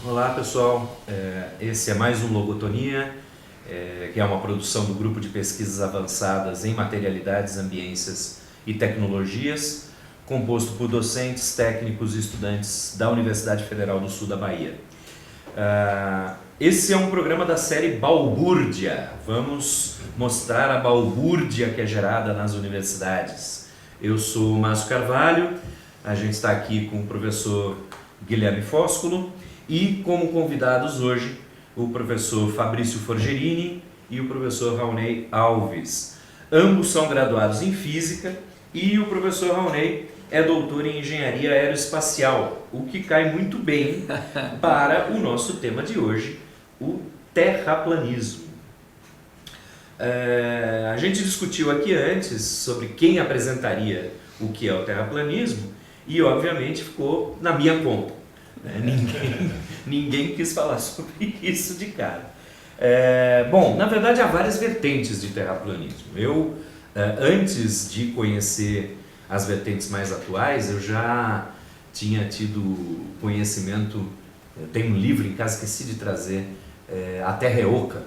Olá pessoal, esse é mais um Logotonia, que é uma produção do Grupo de Pesquisas Avançadas em Materialidades, Ambiências e Tecnologias, composto por docentes, técnicos e estudantes da Universidade Federal do Sul da Bahia. Esse é um programa da série Balbúrdia. Vamos mostrar a balbúrdia que é gerada nas universidades. Eu sou o Márcio Carvalho, a gente está aqui com o professor Guilherme Fósculo e como convidados hoje o professor Fabrício Forgerini e o professor Raonei Alves. Ambos são graduados em Física e o professor Raonei é doutor em Engenharia Aeroespacial, o que cai muito bem para o nosso tema de hoje, o terraplanismo. A gente discutiu aqui antes sobre quem apresentaria o que é o terraplanismo e obviamente ficou na minha conta. Ninguém quis falar sobre isso de cara. Bom, na verdade há várias vertentes de terraplanismo. Eu, antes de conhecer as vertentes mais atuais, eu já tinha tido conhecimento, eu tenho um livro em casa, esqueci de trazer, A Terra é Oca.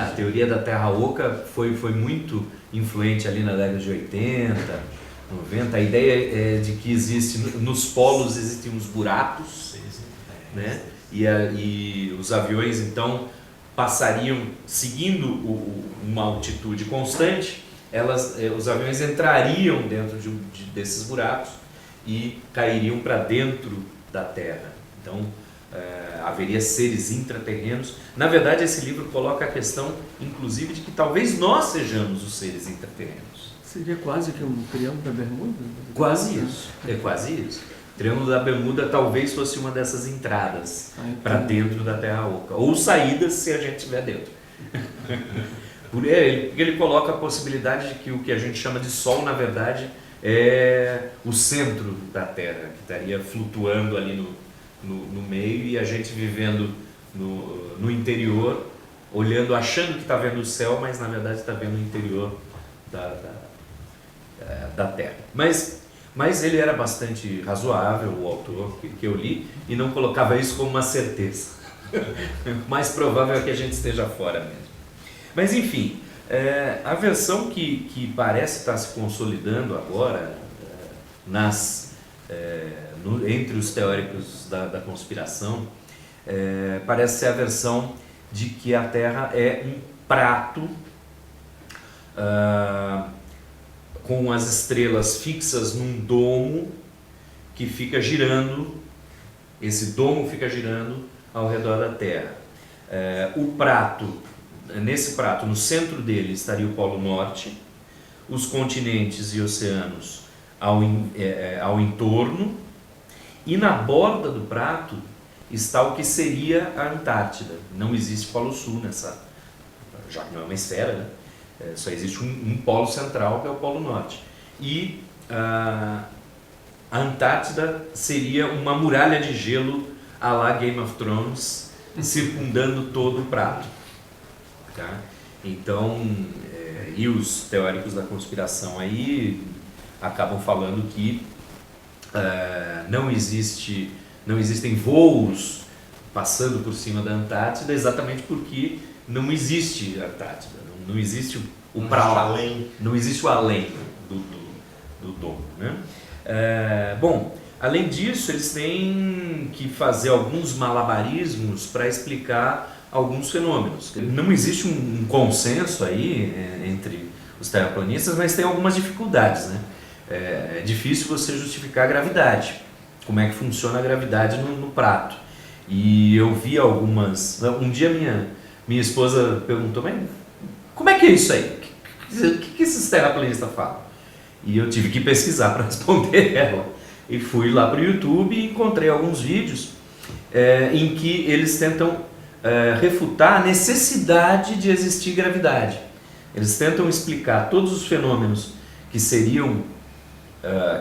A teoria da Terra Oca foi muito influente ali na década de 80, 90, a ideia é de que nos polos existem uns buracos, né? E os aviões então passariam seguindo uma altitude constante, os aviões entrariam dentro desses buracos e cairiam para dentro da Terra. Então haveria seres intraterrenos. Na verdade, esse livro coloca a questão, inclusive, de que talvez nós sejamos os seres intraterrenos. Seria quase que um triângulo da Bermuda? Quase isso, é quase isso. O Triângulo da Bermuda talvez fosse uma dessas entradas para dentro da Terra Oca, ou saídas se a gente estiver dentro. Ele coloca a possibilidade de que o que a gente chama de Sol, na verdade, é o centro da Terra, que estaria flutuando ali no meio e a gente vivendo no interior, olhando, achando que está vendo o céu, mas na verdade está vendo o interior da Terra. Mas ele era bastante razoável, o autor que eu li, e não colocava isso como uma certeza. O mais provável é que a gente esteja fora mesmo. Mas enfim, a versão que parece estar se consolidando agora entre os teóricos da conspiração, parece ser a versão de que a Terra é um prato com as estrelas fixas num domo que fica girando, esse domo fica girando ao redor da Terra. Nesse prato, no centro dele estaria o Polo Norte, os continentes e oceanos ao entorno, e na borda do prato está o que seria a Antártida. Não existe Polo Sul já que não é uma esfera, né? Só existe um polo central, que é o Polo Norte. E a Antártida seria uma muralha de gelo à la Game of Thrones, circundando todo o prato. Tá? Então, e os teóricos da conspiração aí acabam falando que não existem voos passando por cima da Antártida, exatamente porque não existe Antártida. Não existe o para lá, não existe o além do domo, né? Bom, além disso, eles têm que fazer alguns malabarismos para explicar alguns fenômenos. Não existe um consenso aí entre os terraplanistas, mas tem algumas dificuldades, né? É difícil você justificar a gravidade, como é que funciona a gravidade no prato. E eu vi algumas... Um dia minha esposa perguntou, mas como é que é isso aí? O que esses terraplanistas falam? E eu tive que pesquisar para responder ela. E fui lá para o YouTube e encontrei alguns vídeos em que eles tentam refutar a necessidade de existir gravidade. Eles tentam explicar todos os fenômenos que seriam,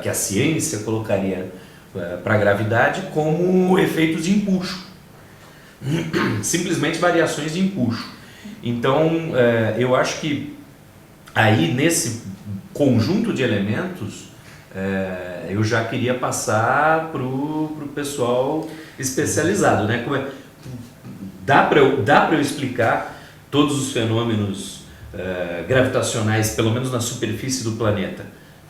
que a ciência colocaria para a gravidade como efeitos de empuxo. Simplesmente variações de empuxo. Então, eu acho que aí nesse conjunto de elementos eu já queria passar para o pessoal especializado, né? Dá para eu explicar todos os fenômenos gravitacionais, pelo menos na superfície do planeta,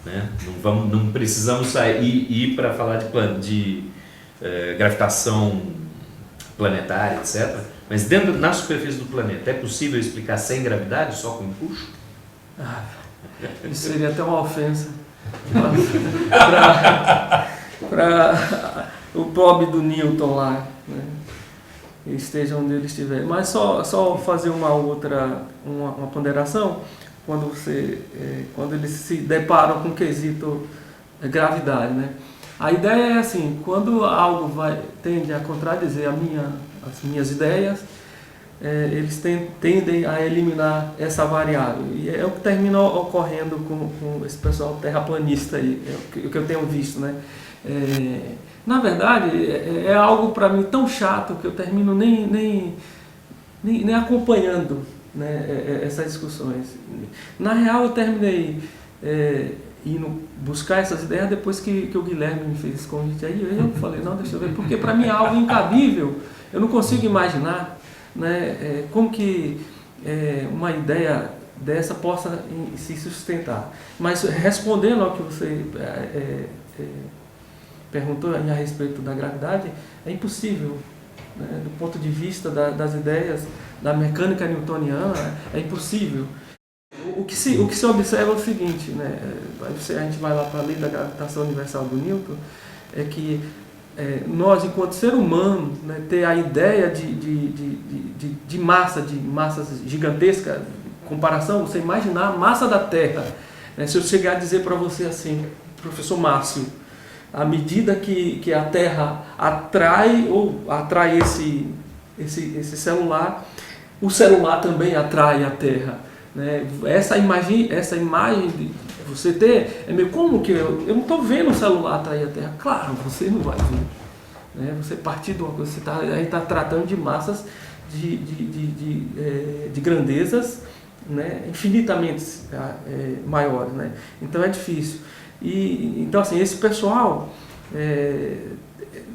né? Não precisamos ir para falar de gravitação planetária, etc. Mas na superfície do planeta, é possível explicar sem gravidade, só com empuxo? Isso seria até uma ofensa para o pobre do Newton lá, né? Esteja onde ele estiver. Mas só fazer uma ponderação, quando eles se deparam com o quesito gravidade, né? A ideia é assim: quando algo tende a contradizer as minhas ideias, eles tendem a eliminar essa variável. E é o que termina ocorrendo com esse pessoal terraplanista aí, o que eu tenho visto, né? Na verdade, é algo para mim tão chato que eu termino nem acompanhando, né, essas discussões. Na real, eu terminei indo buscar essas ideias depois que o Guilherme me fez esse convite aí. Eu falei, não, deixa eu ver, porque para mim é algo incabível. Eu não consigo imaginar, né, como que uma ideia dessa possa se sustentar. Mas respondendo ao que você perguntou a respeito da gravidade, é impossível, né, do ponto de vista das ideias da mecânica newtoniana, é impossível. O que se observa é o seguinte, né, a gente vai lá para a lei da gravitação universal do Newton, é que nós, enquanto ser humano, né, ter a ideia de massas gigantescas, comparação, você imaginar a massa da Terra, né, se eu chegar a dizer para você assim, professor Márcio, à medida que a Terra atrai esse celular, o celular também atrai a Terra, né? Essa imagem de você ter, é meio como que eu não estou vendo o celular atrair a Terra. Claro, você não vai ver, né? Você partir de uma coisa, a gente está tratando de massas de grandezas, né, infinitamente maiores, né? Então é difícil. Então, assim, esse pessoal,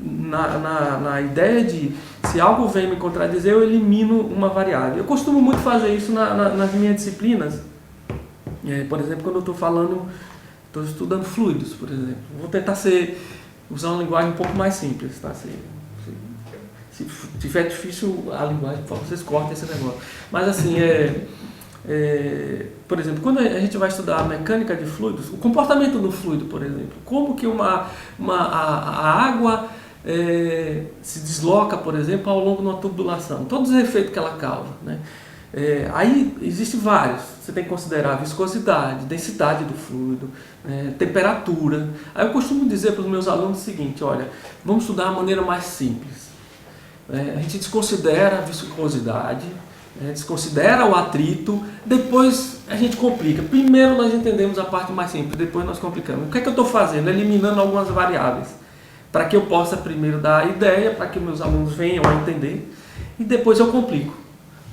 na ideia de se algo vem me contradizer, eu elimino uma variável. Eu costumo muito fazer isso nas minhas disciplinas. Por exemplo, quando eu estou estudando fluidos, por exemplo. Vou tentar usar uma linguagem um pouco mais simples, tá? Se tiver difícil a linguagem, por favor, vocês cortem esse negócio. Mas assim, por exemplo, quando a gente vai estudar a mecânica de fluidos, o comportamento do fluido, por exemplo, como que a água se desloca, por exemplo, ao longo de uma tubulação, todos os efeitos que ela causa, né? Aí existem vários. Você tem que considerar a viscosidade, densidade do fluido, temperatura. Aí eu costumo dizer para os meus alunos o seguinte: olha, vamos estudar a maneira mais simples. A gente desconsidera a viscosidade, desconsidera o atrito, depois a gente complica. Primeiro nós entendemos a parte mais simples, depois nós complicamos. O que é que eu estou fazendo? Eliminando algumas variáveis, para que eu possa primeiro dar a ideia, para que meus alunos venham a entender, e depois eu complico,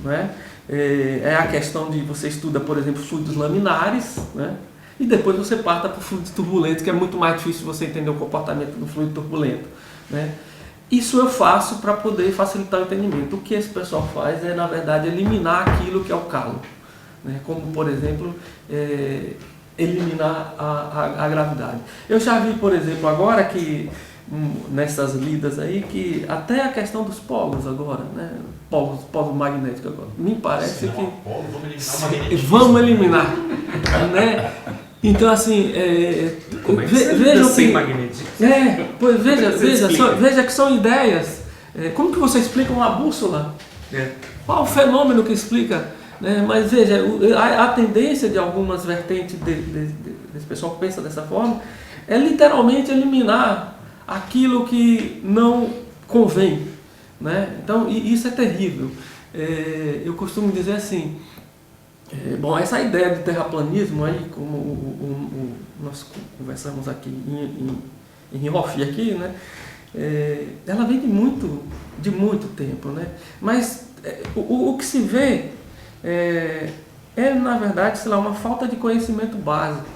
né? É a questão de você estuda, por exemplo, fluidos laminares, né? E depois você parta para fluidos turbulentos, que é muito mais difícil você entender o comportamento do fluido turbulento, né? Isso eu faço para poder facilitar o entendimento. O que esse pessoal faz na verdade, eliminar aquilo que é o calo, né? Como, por exemplo, eliminar a gravidade. Eu já vi, por exemplo, agora que nessas lidas aí, que até a questão dos polos agora, né? Polos magnéticos agora, me parece que vamos eliminar, né? Então, assim, como é que veja sem magnetismo? Pois veja que são ideias. Como que você explica uma bússola? Qual o fenômeno que explica? Mas veja, a tendência de algumas vertentes desse pessoal que pensa dessa forma é literalmente eliminar aquilo que não convém, né? Então, isso é terrível. Eu costumo dizer assim, bom, essa ideia do terraplanismo aí, como nós conversamos aqui em off aqui, né? Ela vem de muito tempo, né? Mas o que se vê na verdade, sei lá, uma falta de conhecimento básico,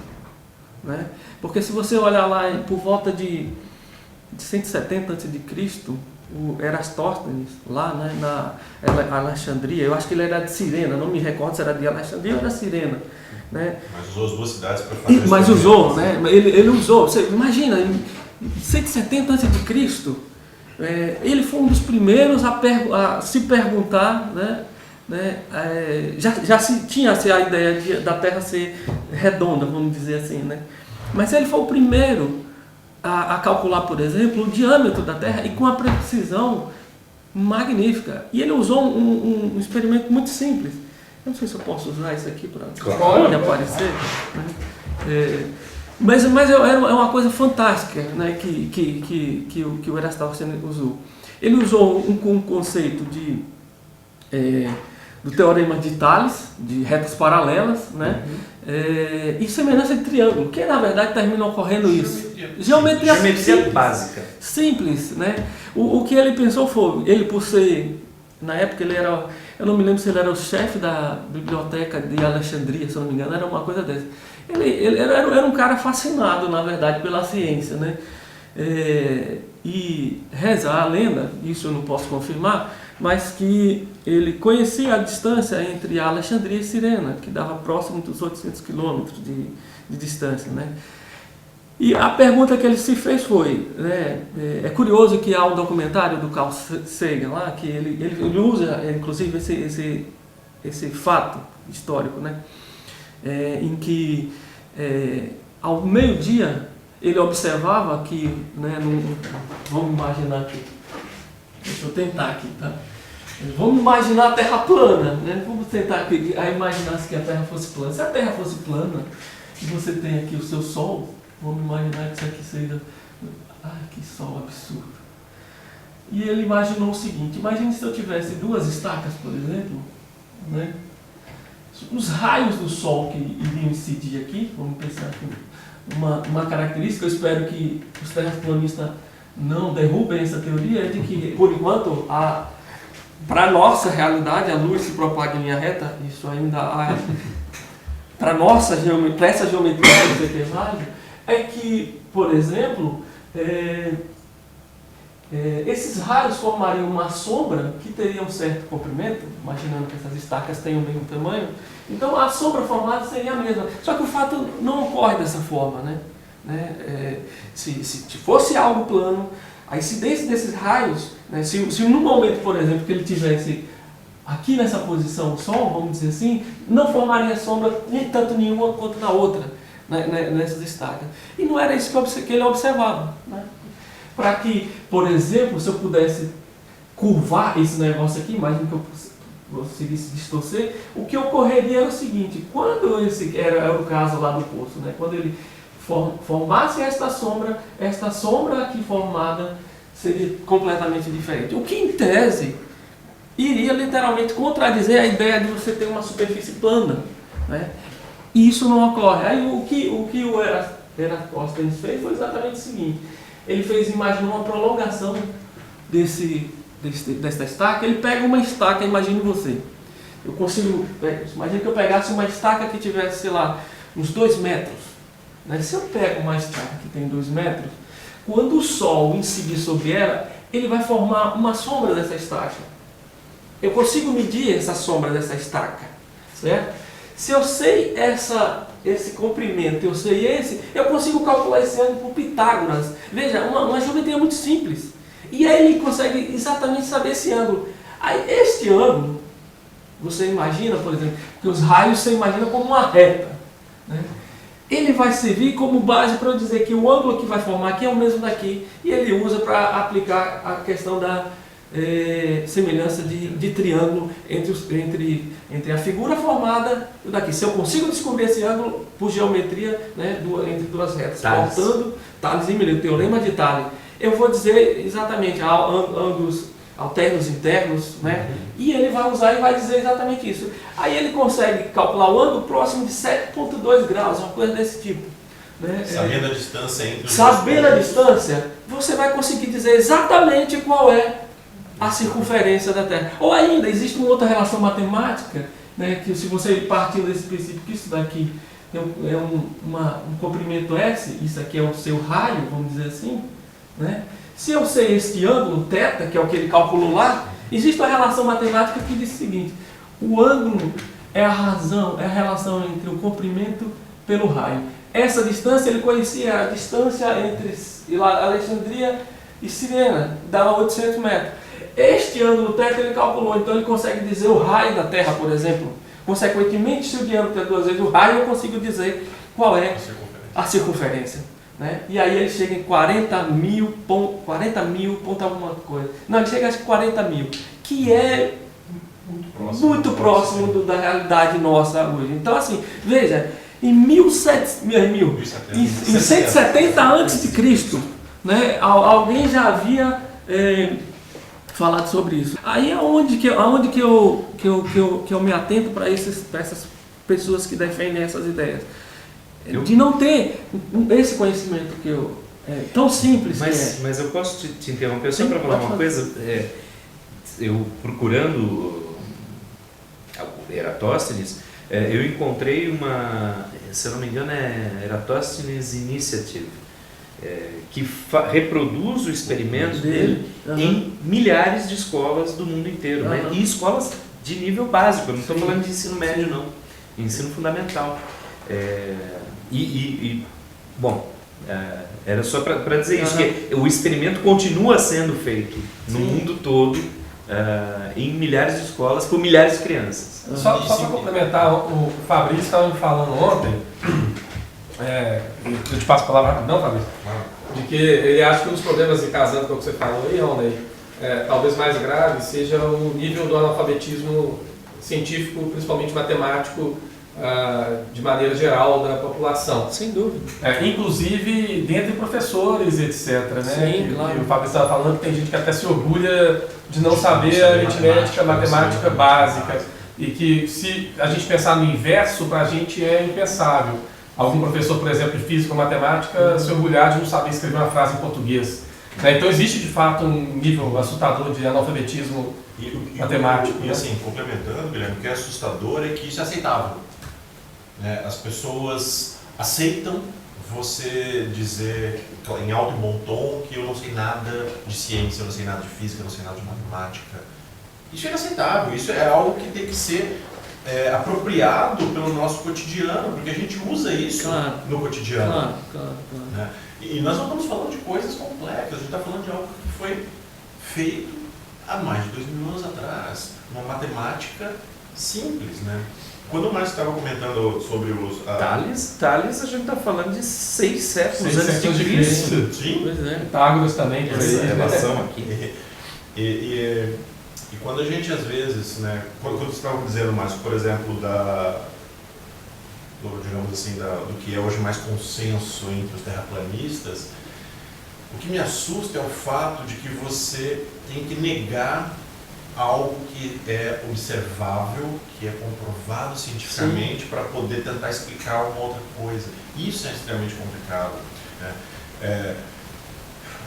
né? Porque se você olhar lá por volta de 170 a.C., o Erastóstenes, lá, né, na Alexandria, eu acho que ele era de Cirena, não me recordo se era de Alexandria ou era Cirena, né? Mas usou as duas cidades para fazer Mas usou, né? Ele usou, você imagina, em 170 a.C., ele foi um dos primeiros a se perguntar, já se tinha a ideia da Terra ser redonda, vamos dizer assim, né? Mas ele foi o primeiro a calcular, por exemplo, o diâmetro da Terra e com a precisão magnífica. E ele usou um experimento muito simples. Eu não sei se eu posso usar isso aqui para aparecer, né? Mas é uma coisa fantástica, né, que o Erastóstenes usou. Ele usou um conceito do teorema de Tales, de retas paralelas, né, e semelhança de triângulo, que na verdade termina ocorrendo isso. Geometria simples, básica. Simples, né? O que ele pensou foi, ele por ser, na época ele era, eu não me lembro se ele era o chefe da biblioteca de Alexandria, se eu não me engano, era uma coisa dessa. Ele era um cara fascinado, na verdade, pela ciência, né? E reza a lenda, isso eu não posso confirmar, mas que ele conhecia a distância entre Alexandria e Cirena, que dava próximo dos 800 quilômetros de distância, né? E a pergunta que ele se fez foi, né, é curioso que há um documentário do Carl Sagan lá, que ele usa, inclusive, esse fato histórico, né, em que ao meio-dia ele observava que, né, vamos imaginar aqui, deixa eu tentar aqui, tá? Vamos imaginar a Terra plana, né? Vamos tentar aqui, imaginar que a Terra fosse plana. Se a Terra fosse plana, e você tem aqui o seu Sol, vamos imaginar que isso aqui seja... Ai, que sol absurdo. E ele imaginou o seguinte, imagine se eu tivesse duas estacas, por exemplo, né? Os raios do Sol que iriam incidir aqui, vamos pensar aqui, uma característica, eu espero que os terraplanistas não derrubem essa teoria, é de que, por enquanto, para a nossa realidade, a luz se propaga em linha reta, isso ainda há... Para essa geometria que é válida, é que, por exemplo, esses raios formariam uma sombra que teria um certo comprimento, imaginando que essas estacas têm o mesmo tamanho, então a sombra formada seria a mesma. Só que o fato não ocorre dessa forma, né? Se fosse algo plano, a incidência desses raios, né, se num momento, por exemplo, que ele tivesse aqui nessa posição o Sol, vamos dizer assim, não formaria sombra nem tanto nenhuma quanto na outra, né, nessas estacas. E não era isso que ele observava, né? Para que, por exemplo, se eu pudesse curvar esse negócio aqui, imagina que eu conseguisse distorcer, o que ocorreria era o seguinte, quando era o caso lá do poço, né, quando ele formasse esta sombra aqui formada seria completamente diferente. O que, em tese, iria literalmente contradizer a ideia de você ter uma superfície plana, né? E isso não ocorre. Aí o que o Erastóstenes fez foi exatamente o seguinte, ele imaginou uma prolongação desta estaca, ele pega uma estaca, imagine você, imagine que eu pegasse uma estaca que tivesse, sei lá, uns 2 metros, né? Se eu pego uma estaca que tem 2 metros, quando o Sol incidir sobre ela, ele vai formar uma sombra dessa estaca. Eu consigo medir essa sombra dessa estaca, certo? Se eu sei esse comprimento, eu sei eu consigo calcular esse ângulo por Pitágoras. Veja, uma geometria muito simples. E aí ele consegue exatamente saber esse ângulo. Aí este ângulo, você imagina, por exemplo, que os raios você imagina como uma reta, né? Ele vai servir como base para eu dizer que o ângulo que vai formar aqui é o mesmo daqui. E ele usa para aplicar a questão da semelhança de triângulo entre a figura formada e o daqui. Se eu consigo descobrir esse ângulo por geometria, né, entre duas retas, cortando Tales e Millet, o teorema de Tales, eu vou dizer exatamente ângulos alternos internos, né? E ele vai usar e vai dizer exatamente isso. Aí ele consegue calcular o ângulo próximo de 7,2 graus, uma coisa desse tipo, né? Sabendo a distância entre os Sabendo a distância, você vai conseguir dizer exatamente qual é a circunferência da Terra. Ou ainda, existe uma outra relação matemática, né, que se você partir desse princípio que isso daqui um comprimento S, isso aqui é o seu raio, vamos dizer assim, né? Se eu sei este ângulo, θ, que é o que ele calculou lá, existe uma relação matemática que diz o seguinte: o ângulo é a relação entre o comprimento pelo raio. Essa distância, ele conhecia a distância entre Alexandria e Cirene, dava 800 metros. Este ângulo θ ele calculou, então ele consegue dizer o raio da Terra, por exemplo. Consequentemente, se o diâmetro é 2 vezes o raio, eu consigo dizer qual é a circunferência. Né? E aí ele chega em 40 mil ponto alguma coisa. Não, ele chega acho que 40 mil, que é muito próximo da realidade nossa hoje. Então, assim, veja, em 170 a.C., né, alguém já havia falado sobre isso. Aí é onde que eu me atento para essas pessoas que defendem essas ideias. De não ter esse conhecimento tão simples. Mas eu posso te interromper só para falar uma coisa? Eu procurando Eratóstenes, eu encontrei se eu não me engano, é Eratosthenes Initiative, que reproduz o experimento dele em milhares de escolas do mundo inteiro, né? E escolas de nível básico, eu não estou falando de ensino médio não, ensino fundamental. Bom, era só para dizer isso, que o experimento continua sendo feito no mundo todo, em milhares de escolas, por milhares de crianças. Só para complementar, o Fabrício estava me falando ontem, eu te passo a palavra rapidão, Fabrício, de que ele acha que um dos problemas, e casando com o que você falou aí, Rony, talvez mais grave, seja o nível do analfabetismo científico, principalmente matemático, de maneira geral da população. Sem dúvida. Inclusive dentre professores, etc. Né? Sim, claro. O Fábio estava falando que tem gente que até se orgulha de não saber a aritmética, matemática básica. E que se a gente pensar no inverso, para a gente é impensável. Algum professor, por exemplo, de física ou matemática, se orgulhar de não saber escrever uma frase em português. Então existe de fato um nível assustador de analfabetismo matemático. E assim, complementando, Guilherme, o que é assustador é que isso é aceitável. As pessoas aceitam você dizer em alto e bom tom que eu não sei nada de ciência, eu não sei nada de física, eu não sei nada de matemática. Isso é inaceitável, isso é algo que tem que ser apropriado pelo nosso cotidiano, porque a gente usa isso no cotidiano. Claro. E nós não estamos falando de coisas complexas, a gente está falando de algo que foi feito há mais de 2000 anos atrás, uma matemática simples, né? Quando o Márcio estava comentando sobre os... Tales, a gente está falando de 6 séculos antes de Cristo. Sim. Pois é. Pitágoras também. Essa relação aqui. E quando a gente, às vezes, né, quando você estava dizendo, Márcio, por exemplo, digamos assim, do que é hoje mais consenso entre os terraplanistas, o que me assusta é o fato de que você tem que negar algo que é observável, que é comprovado cientificamente, para poder tentar explicar uma outra coisa. Isso é extremamente complicado. Né?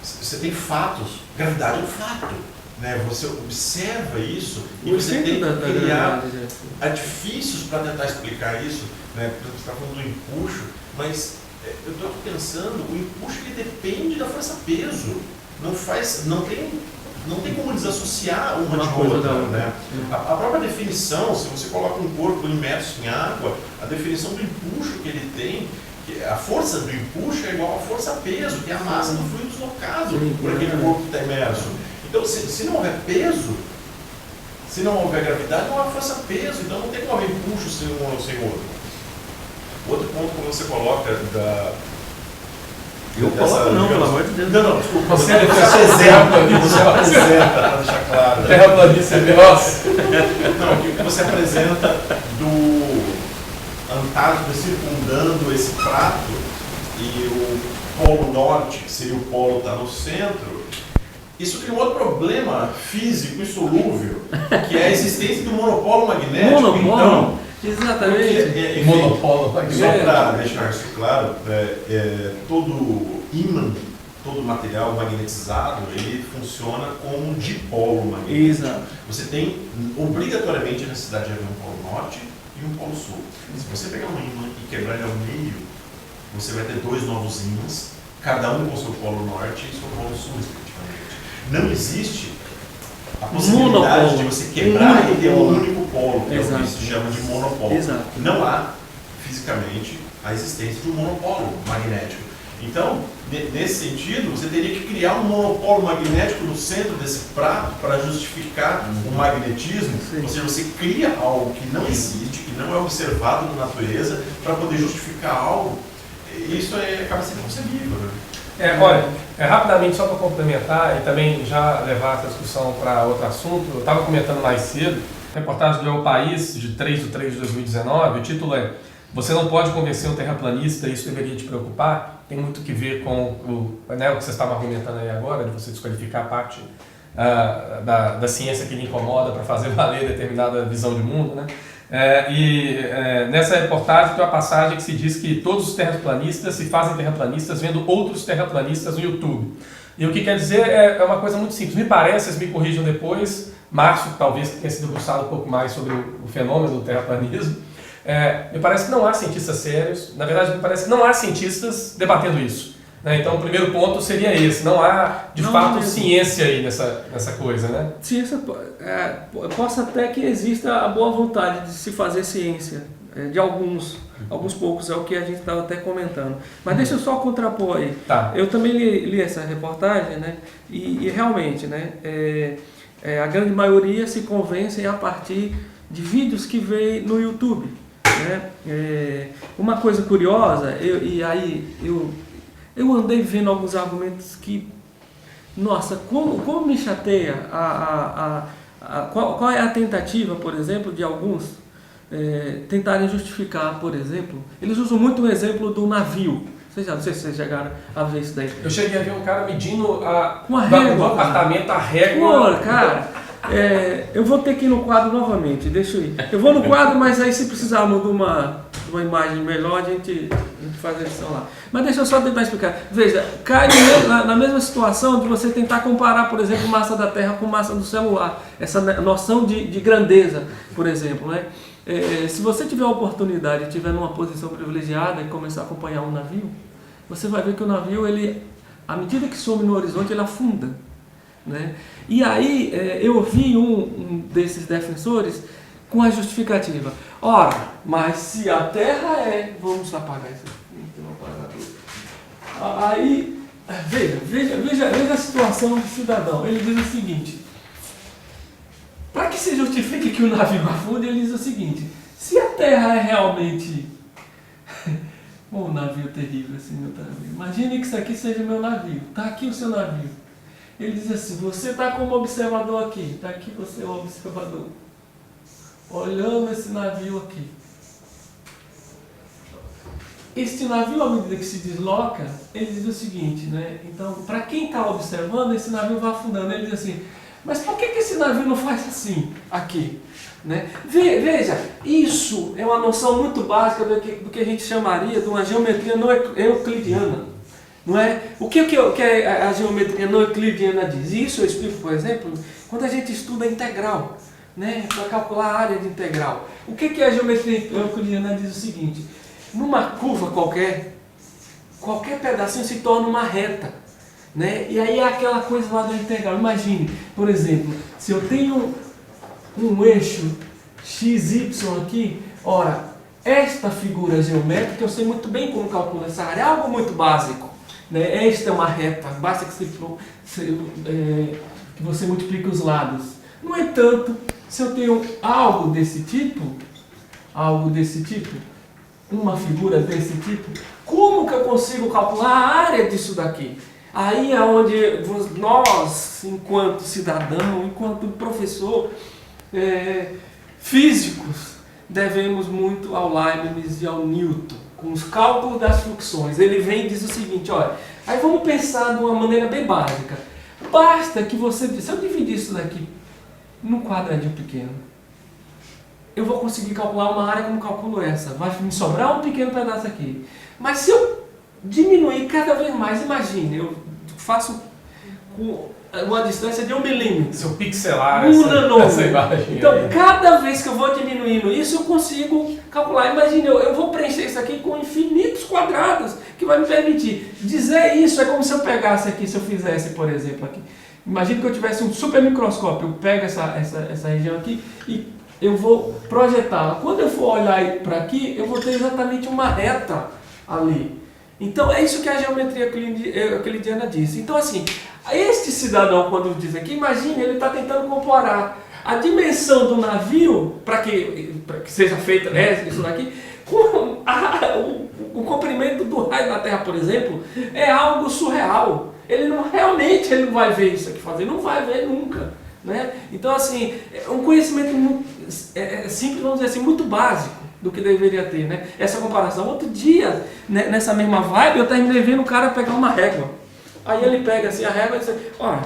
Você tem fatos, gravidade é um fato. Né? Você observa isso e você tem que criar artifícios para tentar explicar isso. Né? Você está falando do empuxo, mas eu estou aqui pensando, o empuxo que depende da força-peso. Não tem como desassociar uma de outra. Né? A própria definição, se você coloca um corpo imerso em água, a definição do empuxo que ele tem, a força do empuxo é igual à força-peso, que é a massa do fluido deslocado por aquele corpo que está imerso. Então, se não houver peso, se não houver gravidade, não há força-peso, então não tem como haver empuxo sem um ou sem outro. Outro ponto que você coloca Eu coloco não, pelo amor de Deus. Não, desculpa. Você apresenta, para deixar claro. Terraplanista é veloz. Não, o que você apresenta do Antártida circundando esse prato e o Polo Norte, que seria o polo está no centro, isso cria um outro problema físico insolúvel, que é a existência do monopolo magnético. Monopolo? Exatamente. Monopolo magnético. Só para deixar isso claro, todo ímã, todo material magnetizado, ele funciona como um dipolo magnético. Exato. Você tem obrigatoriamente a necessidade de haver um polo norte e um polo sul. Se você pegar um ímã e quebrar ele ao meio, você vai ter 2 novos ímãs, cada um com seu polo norte e seu polo sul, respectivamente. Não existe a possibilidade monopolo. de você quebrar e ter um Monopolo. único polo, que é o Exato. que se chama de monopolo. Exato. Não há, fisicamente, a existência de um monopolo magnético. Então, nesse sentido, você teria que criar um monopolo magnético no centro desse prato para justificar o magnetismo. Sim. Ou seja, você cria algo que não existe, que não é observado na natureza, para poder justificar algo. Isso acaba sendo concebível, né? Olha, rapidamente, só para complementar e também já levar essa discussão para outro assunto, eu estava comentando mais cedo, reportagem do El País, de 3/3/2019, o título é "Você não pode convencer um terraplanista, isso deveria te preocupar", tem muito que ver com o que você estava argumentando aí agora, de você desqualificar a parte da ciência que lhe incomoda para fazer valer determinada visão de mundo, né? Nessa reportagem tem uma passagem que se diz que todos os terraplanistas se fazem terraplanistas vendo outros terraplanistas no YouTube. E o que quer dizer é uma coisa muito simples. Me parece, vocês me corrijam depois, Márcio talvez tenha se debruçado um pouco mais sobre o fenômeno do terraplanismo, me parece que não há cientistas sérios, na verdade me parece que não há cientistas debatendo isso. Então o primeiro ponto seria esse, não há de fato ciência aí nessa coisa, né? Ciência, possa até que exista a boa vontade de se fazer ciência, de alguns poucos, é o que a gente estava até comentando. Mas deixa eu só contrapor aí. Tá. Eu também li essa reportagem, né? E realmente, né? A grande maioria se convencem a partir de vídeos que vê no YouTube. Né? Uma coisa curiosa, eu andei vendo alguns argumentos que, nossa, como me chateia qual é a tentativa, por exemplo, de alguns tentarem justificar, por exemplo, eles usam muito o exemplo do navio. Não sei se vocês chegaram a ver isso daí. Eu cheguei a ver um cara medindo com a régua, do apartamento, a régua. Pô, cara, eu vou ter que ir no quadro novamente, deixa eu ir. Eu vou no quadro, mas aí se precisar de uma imagem melhor, a gente faz a edição lá. Mas deixa eu só tentar explicar. Veja, cai na mesma situação de você tentar comparar, por exemplo, massa da Terra com massa do celular. Essa noção de grandeza, por exemplo, né? Se você tiver a oportunidade, estiver numa posição privilegiada e começar a acompanhar um navio, você vai ver que o navio, à medida que some no horizonte, ele afunda. Né? E aí eu vi um desses defensores com a justificativa: ora, mas se a Terra vamos apagar isso aqui, vou apagar tudo. Aí, veja a situação do cidadão. Ele diz o seguinte: para que se justifique que o navio afunde, ele diz o seguinte: se a Terra é realmente um navio terrível assim, meu navio, imagine que isso aqui seja meu navio, está aqui o seu navio. Ele diz assim: você está como observador aqui, está aqui você é o observador, olhando esse navio aqui. Este navio, à medida que se desloca, ele diz o seguinte, né? Então, para quem está observando, esse navio vai afundando. Ele diz assim: mas por que esse navio não faz assim, aqui? Né? Veja, isso é uma noção muito básica do que a gente chamaria de uma geometria não euclidiana. Não é? O que a geometria não euclidiana diz? Isso eu explico, por exemplo, quando a gente estuda integral, né? Para calcular a área de integral. O que a geometria euclidiana diz? O seguinte: numa curva qualquer pedacinho se torna uma reta. Né? E aí é aquela coisa lá da integral. Imagine, por exemplo, se eu tenho um eixo XY aqui, ora, esta figura geométrica, eu sei muito bem como calcular essa área, é algo muito básico. Né? Esta é uma reta, basta que você multiplique os lados. No entanto, se eu tenho algo desse tipo, uma figura desse tipo, como que eu consigo calcular a área disso daqui? Aí é onde nós, enquanto cidadão, enquanto professor, físicos, devemos muito ao Leibniz e ao Newton, com os cálculos das fluxões. Ele vem e diz o seguinte: olha, aí vamos pensar de uma maneira bem básica. Basta que se eu dividir isso daqui num quadradinho pequeno, eu vou conseguir calcular uma área como calculo essa. Vai me sobrar um pequeno pedaço aqui. Mas se eu diminuir cada vez mais, imagine, eu faço com uma distância de 1 milímetro. Se eu pixelar Nanômetro. essa imagem. Então, aí. cada vez que eu vou diminuindo isso, eu consigo calcular. Imagine, eu vou preencher isso aqui com infinitos quadrados, que vai me permitir dizer isso. É como se eu pegasse aqui, se eu fizesse, por exemplo, aqui. Imagine que eu tivesse um super microscópio, eu pego essa região aqui e eu vou projetá-la. Quando eu for olhar para aqui, eu vou ter exatamente uma reta ali. Então, é isso que a geometria euclidiana diz. Então, assim, este cidadão, quando diz aqui, imagine, ele está tentando comparar a dimensão do navio, para que seja feita isso daqui, com o comprimento do raio da Terra, por exemplo, é algo surreal. Ele não vai ver isso aqui fazer, não vai ver nunca. Né? Então, assim, é um conhecimento muito, simples, vamos dizer assim, muito básico do que deveria ter, né? Essa comparação. Outro dia, né, nessa mesma vibe, eu terminei vendo o cara pegar uma régua. Aí ele pega assim a régua e diz, olha,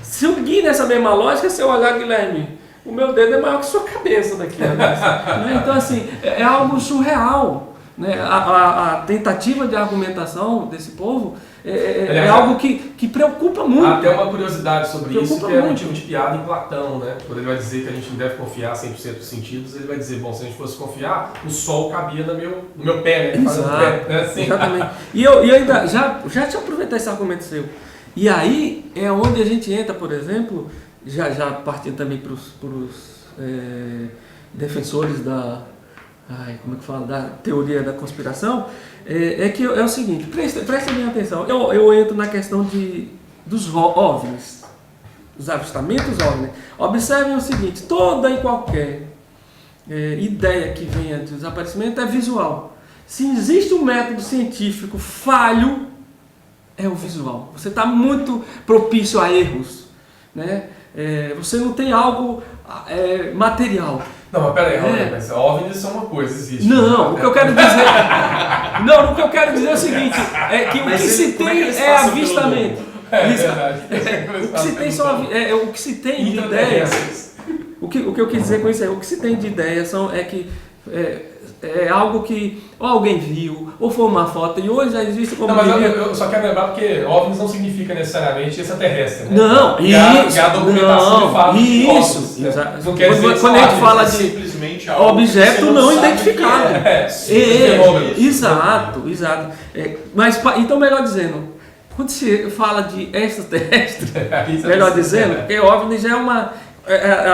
se eu seguir nessa mesma lógica, se eu olhar, Guilherme, o meu dedo é maior que sua cabeça daqui. Né? Então, assim, é algo surreal. Né? A tentativa de argumentação desse povo é algo que preocupa muito. Até uma curiosidade sobre Preocupa isso, que é muito. motivo de piada em Platão, né? Quando ele vai dizer que a gente não deve confiar 100% dos sentidos, ele vai dizer, bom, se a gente fosse confiar, o sol cabia no meu pé, né? Exato, né? Assim. exatamente. E eu ainda, já deixa eu aproveitar esse argumento seu. E aí é onde a gente entra, por exemplo, já partindo também para os defensores da... como é que fala? Da teoria da conspiração, que é o seguinte, presta bem atenção, eu entro na questão dos OVNIs, os avistamentos OVNIs. Observem o seguinte, toda e qualquer ideia que venha de desaparecimento é visual. Se existe um método científico falho, é o visual. Você está muito propício a erros, né? Você não tem algo material. Não, mas peraí, mas OVNIs são uma coisa, existe. Não, o que eu quero dizer... Não, o que eu quero dizer é o seguinte, é que o que se tem é avistamento. É verdade. O que se tem o que se tem de ideia... O que eu quis dizer com isso o que se tem de ideia é algo que ou alguém viu, ou foi uma foto, e hoje já existe como... Não, mas eu só quero lembrar porque OVNIs não significa necessariamente extraterrestre, né? Não, isso. A documentação de fato de isso. OVNIs, né? Não quer dizer quando a gente fala de objeto não identificado. Exato. Mas, então, melhor dizendo, quando se fala de extraterrestre, melhor dizendo, porque OVNI já é uma...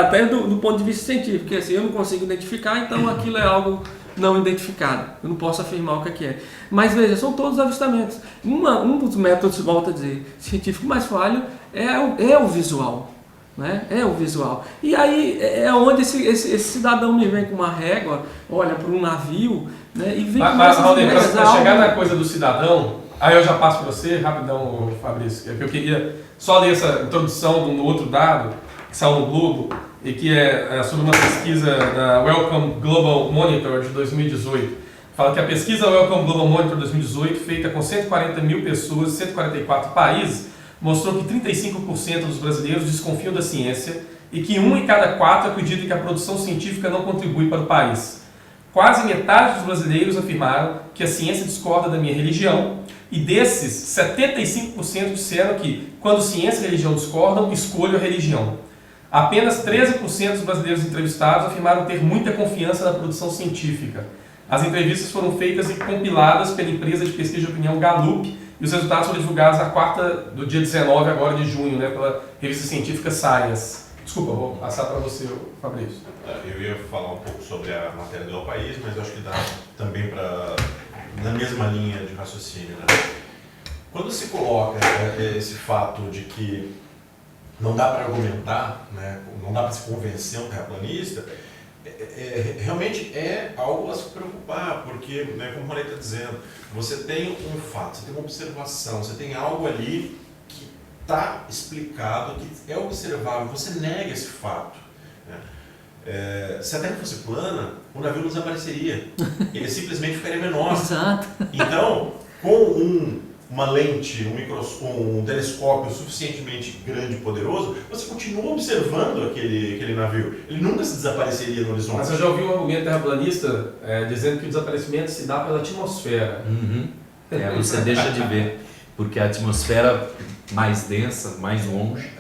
até do ponto de vista científico, que assim, eu não consigo identificar, então aquilo é algo não identificado. Eu não posso afirmar o que é. Mas veja, são todos avistamentos. Um dos métodos, volto a dizer, científico mais falho é o visual. Né? É o visual. E aí é onde esse cidadão me vem com uma régua, olha para um navio, né? E vem com essas ideias. Para chegar na coisa do cidadão, aí eu já passo para você, rapidão, Fabrício, que eu queria só ler essa introdução de um outro dado que saiu no Globo, e que é sobre uma pesquisa da Wellcome Global Monitor de 2018. Fala que a pesquisa Wellcome Global Monitor 2018, feita com 140 mil pessoas em 144 países, mostrou que 35% dos brasileiros desconfiam da ciência e que 1 em cada 4 acredita que a produção científica não contribui para o país. Quase metade dos brasileiros afirmaram que a ciência discorda da minha religião, e desses, 75% disseram que, quando ciência e religião discordam, escolho a religião. Apenas 13% dos brasileiros entrevistados afirmaram ter muita confiança na produção científica. As entrevistas foram feitas e compiladas pela empresa de pesquisa de opinião Gallup, e os resultados foram divulgados na quarta do dia 19 agora de junho, né, pela revista científica Science. Desculpa, vou passar para você, Fabrício. Eu ia falar um pouco sobre a matéria do El País, mas acho que dá também na mesma linha de raciocínio. Né? Quando se coloca esse fato de que não dá para argumentar, né, não dá para se convencer um terraplanista, realmente é algo a se preocupar, porque, né, como o Rony está dizendo, você tem um fato, você tem uma observação, você tem algo ali que está explicado, que é observável, você nega esse fato. Né? Se a Terra fosse plana, o navio não desapareceria, ele simplesmente ficaria menor. Exato. Então, com uma lente, um telescópio suficientemente grande e poderoso, você continua observando aquele navio. Ele nunca se desapareceria no horizonte. Mas eu já ouvi um argumento terraplanista dizendo que o desaparecimento se dá pela atmosfera. Você deixa de ver. porque a atmosfera mais densa, mais longe.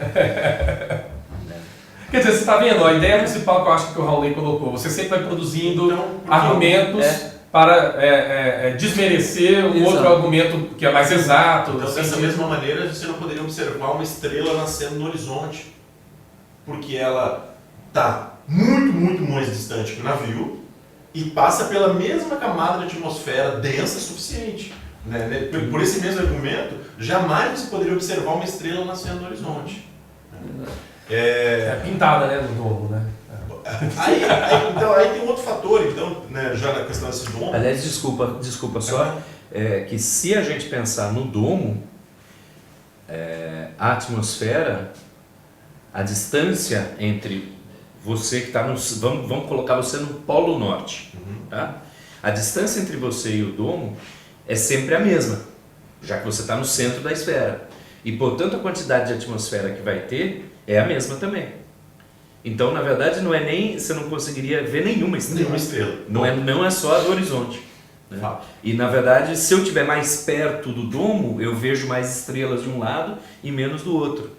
Quer dizer, você está vendo, a ideia principal que eu acho que o Raul colocou, você sempre vai produzindo argumentos para desmerecer um outro argumento que é mais exato. Então, dessa mesma maneira, você não poderia observar uma estrela nascendo no horizonte, porque ela está muito, muito mais distante que o navio e passa pela mesma camada de atmosfera densa suficiente. Né? Por esse mesmo argumento, jamais você poderia observar uma estrela nascendo no horizonte. É pintada, né, no domo, né? Então aí tem um outro fator, então, né, já na questão desse domo. Aliás, desculpa só, que se a gente pensar no domo, a atmosfera, a distância entre você que está no... Vamos colocar você no Polo Norte. Tá? A distância entre você e o domo é sempre a mesma, já que você está no centro da esfera. E, portanto, a quantidade de atmosfera que vai ter é a mesma também. Então, na verdade, não é nem... Você não conseguiria ver nenhuma estrela. Nenhuma estrela. Não é só do horizonte. Né? E, na verdade, se eu estiver mais perto do domo, eu vejo mais estrelas de um lado e menos do outro.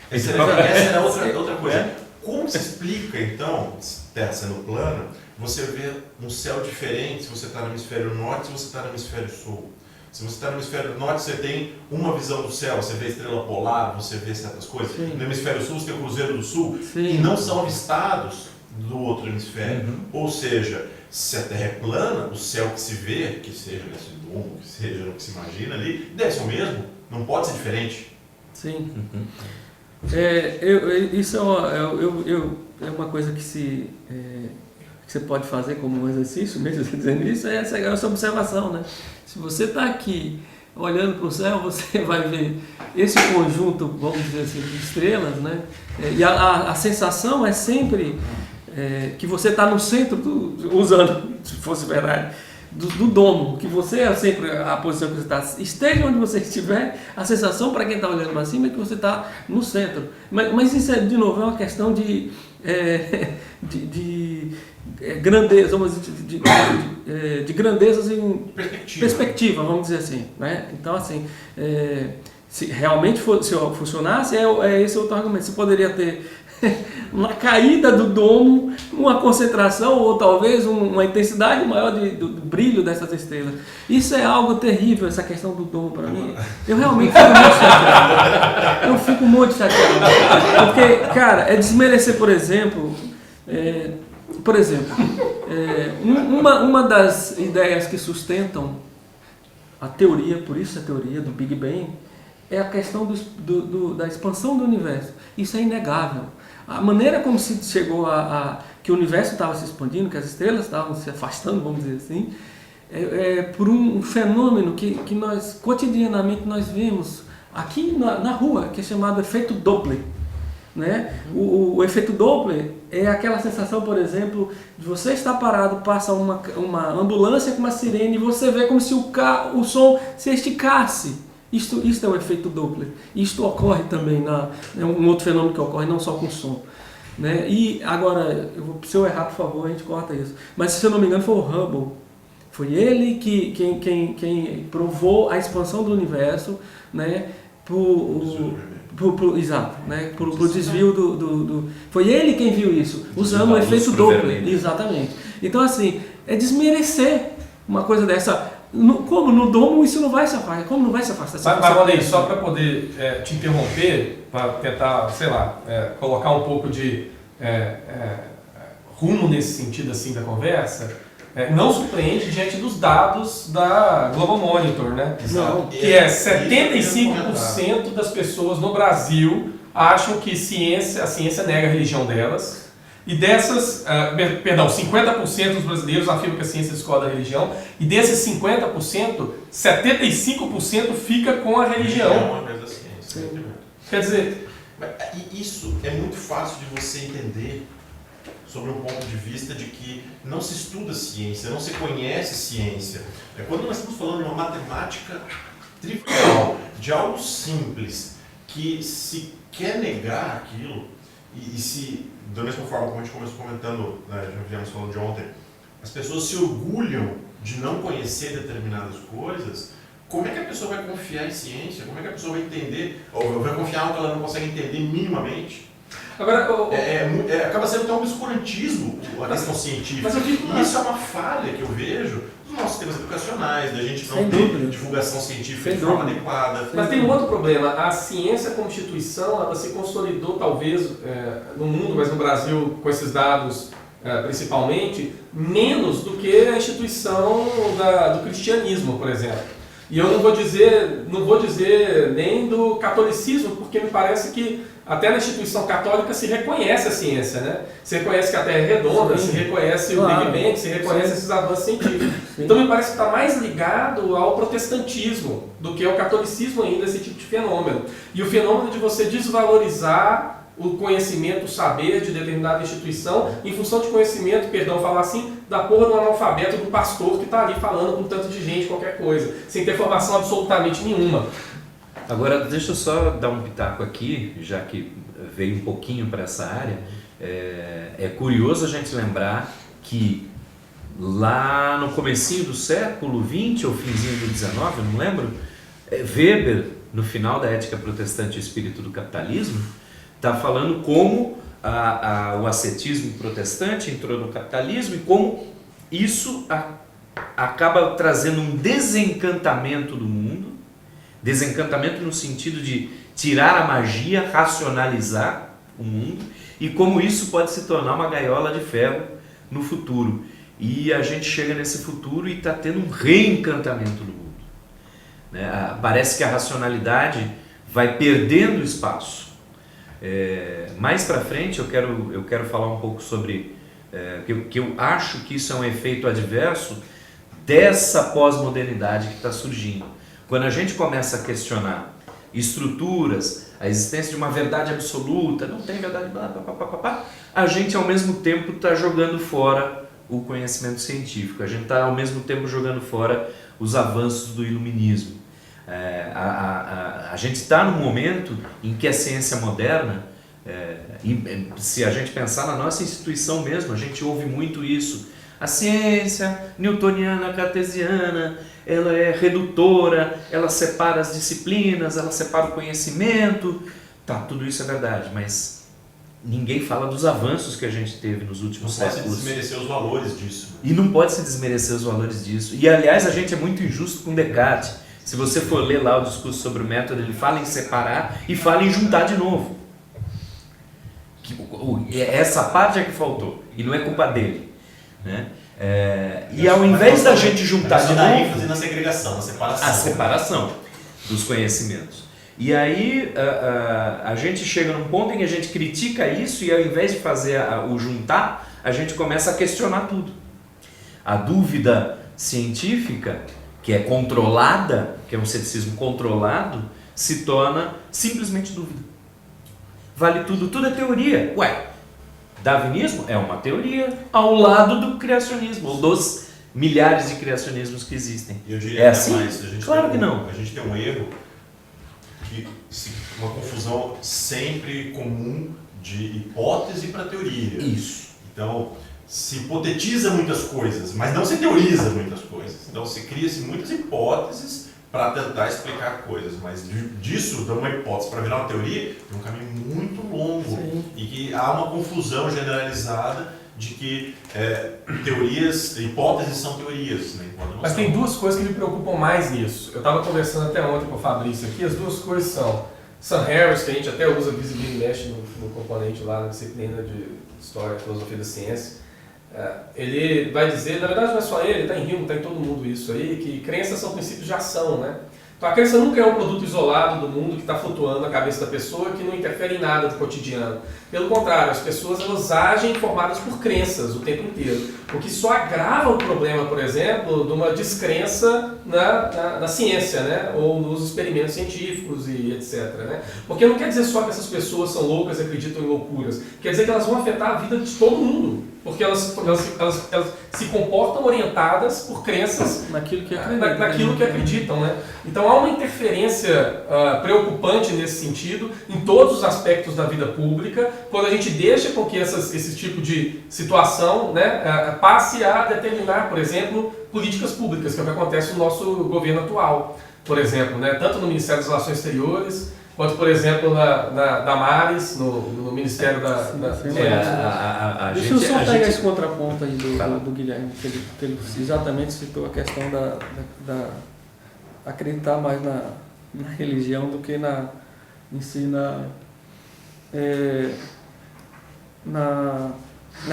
Essa era outra coisa. Como se explica, então, Terra sendo plana, você vê um céu diferente se você está no hemisfério norte e se você está no hemisfério sul? Se você está no hemisfério norte, você tem uma visão do céu, você vê estrela polar, você vê certas coisas. Sim. No hemisfério sul, você tem o Cruzeiro do Sul, Sim. e não são avistados do outro hemisfério. Ou seja, se a Terra é plana, o céu que se vê, que seja nesse domo, que seja no que se imagina ali, deve ser o mesmo, não pode ser diferente. Sim. Isso é uma coisa que você pode fazer como um exercício, mesmo dizendo isso, é essa observação, né? Se você está aqui olhando para o céu, você vai ver esse conjunto, vamos dizer assim, de estrelas, né? E a sensação é sempre que você está no centro, usando, se fosse verdade, do domo, que você é sempre a posição que você está, esteja onde você estiver, a sensação para quem está olhando para cima é que você está no centro. Mas isso, de novo, é uma questão de grandeza, vamos dizer, de grandezas em perspectiva, vamos dizer assim. Né? Então, assim, se realmente se funcionasse, esse outro argumento. Você poderia ter uma caída do domo, uma concentração ou talvez uma intensidade maior do brilho dessas estrelas. Isso é algo terrível, essa questão do domo para mim. Eu realmente fico muito chateado. Eu fico muito chateado. Porque, cara, é desmerecer, por exemplo, uma das ideias que sustentam a teoria, por isso a teoria do Big Bang, é a questão da expansão do universo. Isso é inegável. A maneira como se chegou que o universo estava se expandindo, que as estrelas estavam se afastando, vamos dizer assim, por um fenômeno que nós, cotidianamente, nós vemos aqui na rua, que é chamado efeito Doppler. Né? O efeito Doppler é aquela sensação, por exemplo, de você estar parado, passa uma ambulância com uma sirene e você vê como se o som se esticasse. Isto é um efeito Doppler. Isto ocorre também, é um outro fenômeno que ocorre não só com som. Né? E agora, se eu errar, por favor, a gente corta isso. Mas se eu não me engano, foi o Hubble. Foi ele quem provou a expansão do universo, né? Exato, né? Pro desvio do... Foi ele quem viu isso, usando o efeito Doppler. Exatamente. Então, assim, é desmerecer uma coisa dessa. Como no domo isso não vai se afastar? Como não vai se afastar? Mas olha aí, só para poder te interromper, para tentar, sei lá, colocar um pouco de rumo nesse sentido assim da conversa, não surpreende diante dos dados da Global Monitor, né? Não. Que 75% das pessoas no Brasil acham que a ciência nega a religião delas. E dessas, 50% dos brasileiros afirmam que a ciência discorda da religião, e desses 50%, 75% fica com a religião. Quer dizer... Isso é muito fácil de você entender sobre um ponto de vista de que não se estuda ciência, não se conhece ciência. Quando nós estamos falando de uma matemática trivial, de algo simples, que se quer negar aquilo, e se, da mesma forma como a gente começou comentando, já viemos falando de ontem, as pessoas se orgulham de não conhecer determinadas coisas, como é que a pessoa vai confiar em ciência? Como é que a pessoa vai entender, ou vai confiar em algo que ela não consegue entender minimamente? Agora, acaba sendo até um obscurantismo a questão científica. E isso é uma falha que eu vejo nos nossos sistemas educacionais, da gente não ter divulgação científica de forma adequada. Mas tem um outro problema. A ciência como instituição, ela se consolidou talvez no mundo, mas no Brasil, com esses dados principalmente, menos do que a instituição do cristianismo, por exemplo. E eu não vou dizer nem do catolicismo, porque me parece que até na instituição católica se reconhece a ciência, né? Se reconhece que a Terra é redonda, se reconhece o Big Bang, se reconhece esses avanços científicos. Então me parece que está mais ligado ao protestantismo do que ao catolicismo ainda, esse tipo de fenômeno. E o fenômeno de você desvalorizar o conhecimento, o saber de determinada instituição em função de conhecimento, falar assim, da porra do analfabeto do pastor que está ali falando com tanto de gente, qualquer coisa, sem ter formação absolutamente nenhuma. Agora, deixa eu só dar um pitaco aqui, já que veio um pouquinho para essa área. É curioso a gente lembrar que lá no comecinho do século XX ou finzinho do XIX, eu não lembro, Weber, no final da Ética Protestante e o Espírito do Capitalismo, está falando como o ascetismo protestante entrou no capitalismo e como isso acaba trazendo um desencantamento do mundo, desencantamento no sentido de tirar a magia, racionalizar o mundo, e como isso pode se tornar uma gaiola de ferro no futuro. E a gente chega nesse futuro e está tendo um reencantamento do mundo, né? Parece que a racionalidade vai perdendo espaço. Mais para frente eu quero falar um pouco sobre que eu acho que isso é um efeito adverso dessa pós-modernidade que está surgindo. Quando a gente começa a questionar estruturas, a existência de uma verdade absoluta, não tem verdade, blá, blá, blá, blá, blá, a gente ao mesmo tempo está jogando fora o conhecimento científico, a gente está ao mesmo tempo jogando fora os avanços do iluminismo. A gente está num momento em que a ciência moderna, se a gente pensar na nossa instituição mesmo, a gente ouve muito isso. A ciência newtoniana, cartesiana, ela é redutora, ela separa as disciplinas, ela separa o conhecimento. Tá, tudo isso é verdade, mas ninguém fala dos avanços que a gente teve nos últimos séculos. Não pode se desmerecer os valores disso. E não pode se desmerecer os valores disso. E aliás, a gente é muito injusto com Descartes. Se você for ler lá o discurso sobre o método, ele fala em separar e fala em juntar de novo. Essa parte é que faltou, e não é culpa dele, né? E ao invés da gente juntar de novo, ênfase na segregação, na separação. A separação dos conhecimentos. E aí a gente chega num ponto em que a gente critica isso e ao invés de fazer o juntar, a gente começa a questionar tudo. A dúvida científica, que é controlada, que é um ceticismo controlado, se torna simplesmente dúvida. Vale tudo, tudo é teoria. Ué, darwinismo é uma teoria ao lado do criacionismo, ou dos milhares de criacionismos que existem. Eu diria assim? Mais, claro que não. A gente tem um erro, uma confusão sempre comum de hipótese para teoria. Isso. Então, se hipotetiza muitas coisas, mas não se teoriza muitas coisas. Então, se cria-se muitas hipóteses para tentar explicar coisas, mas disso, de uma hipótese para virar uma teoria, é um caminho muito longo. Sim. E que há uma confusão generalizada de que hipóteses são teorias, né? Mas tem duas coisas que me preocupam mais nisso. Eu estava conversando até ontem com o Fabrício aqui, as duas coisas são Sam Harris, que a gente até usa vira e mexe no componente lá na disciplina de História e Filosofia da Ciência. Ele vai dizer, na verdade não é só ele, está em Hume, está em todo mundo isso aí, que crenças são princípios de ação, né? Então a crença nunca é um produto isolado do mundo que está flutuando na cabeça da pessoa, que não interfere em nada do cotidiano. Pelo contrário, as pessoas elas agem formadas por crenças o tempo inteiro. O que só agrava o problema, por exemplo, de uma descrença na ciência, né? Ou nos experimentos científicos e etc. Né? Porque não quer dizer só que essas pessoas são loucas e acreditam em loucuras. Quer dizer que elas vão afetar a vida de todo mundo. Porque elas se comportam orientadas por crenças naquilo que acreditam. Né? Então há uma interferência preocupante nesse sentido, em todos os aspectos da vida pública, quando a gente deixa com que esse tipo de situação, né, passe a determinar, por exemplo, políticas públicas, que é o que acontece no nosso governo atual. por exemplo, né? Tanto no Ministério das Relações Exteriores, quanto, por exemplo, na Damares, no Ministério da... Deixa eu só pegar esse contraponto aí do Guilherme, que ele exatamente citou a questão da acreditar mais na religião do que em si na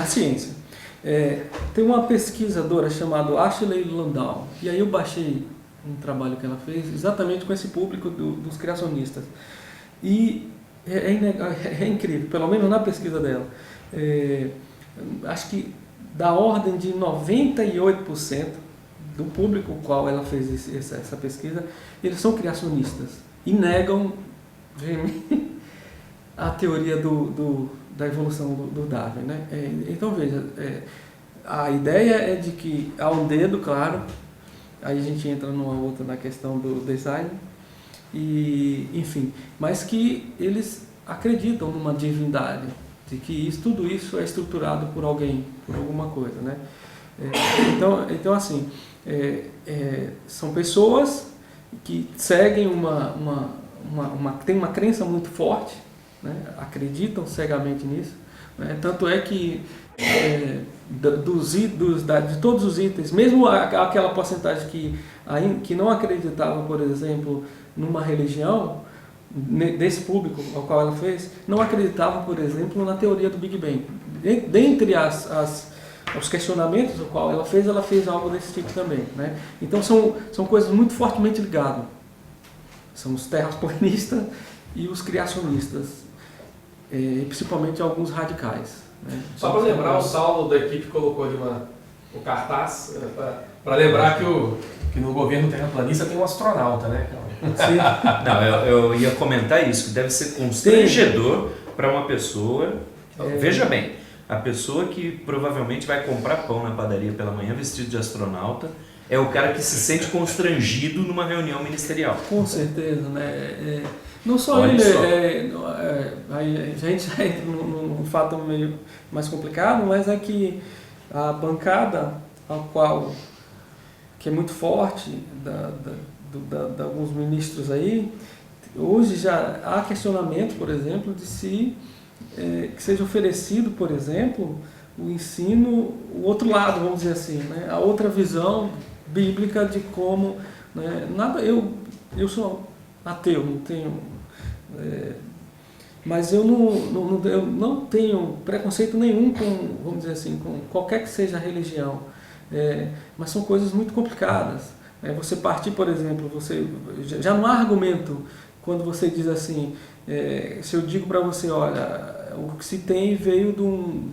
ciência. Tem uma pesquisadora chamada Ashley Landau, e aí eu baixei um trabalho que ela fez exatamente com esse público dos criacionistas. E é incrível, pelo menos na pesquisa dela. Acho que da ordem de 98% do público com o qual ela fez essa pesquisa, eles são criacionistas e negam a teoria da evolução do Darwin, né? Então veja, a ideia é de que há um dedo, claro, aí a gente entra numa outra na questão do design, e enfim, mas que eles acreditam numa divindade, de que tudo isso é estruturado por alguém, por alguma coisa, né? Então assim, são pessoas que seguem tem uma crença muito forte, né? Acreditam cegamente nisso, né? Tanto é que de todos os itens, mesmo aquela porcentagem que não acreditava, por exemplo, numa religião, desse público ao qual ela fez, não acreditava, por exemplo, na teoria do Big Bang. Dentre os questionamentos ao qual ela fez algo desse tipo também, né? Então são coisas muito fortemente ligadas. São os terraplanistas e os criacionistas, principalmente alguns radicais, né? Só para lembrar, o Saulo da equipe colocou ali o cartaz para lembrar que no governo terraplanista tem um astronauta, né? Sim. Não, eu ia comentar isso, que deve ser constrangedor para uma pessoa. Veja bem, a pessoa que provavelmente vai comprar pão na padaria pela manhã vestido de astronauta é o cara que se sente constrangido numa reunião ministerial. Com certeza, né? Não só Olha ele, só. aí a gente já entra num fato meio mais complicado, mas é que a bancada que é muito forte de alguns ministros aí, hoje já há questionamento, por exemplo, de que seja oferecido, por exemplo, o ensino, o outro lado, vamos dizer assim, né? A outra visão bíblica de como, né? Eu sou ateu, não tenho, mas eu não tenho preconceito nenhum com, vamos dizer assim, com qualquer que seja a religião, mas são coisas muito complicadas. Você partir, por exemplo, já não há argumento quando você diz assim, se eu digo para você, olha, o que se tem veio de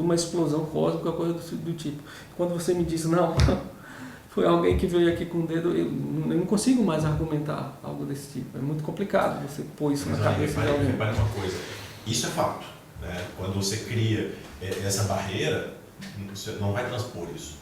uma explosão cósmica, coisa do tipo. Quando você me diz, não, foi alguém que veio aqui com o dedo, eu não consigo mais argumentar algo desse tipo. É muito complicado você pôr isso na cabeça de alguém. Repare uma coisa, isso é fato, né? Quando você cria essa barreira, você não vai transpor isso.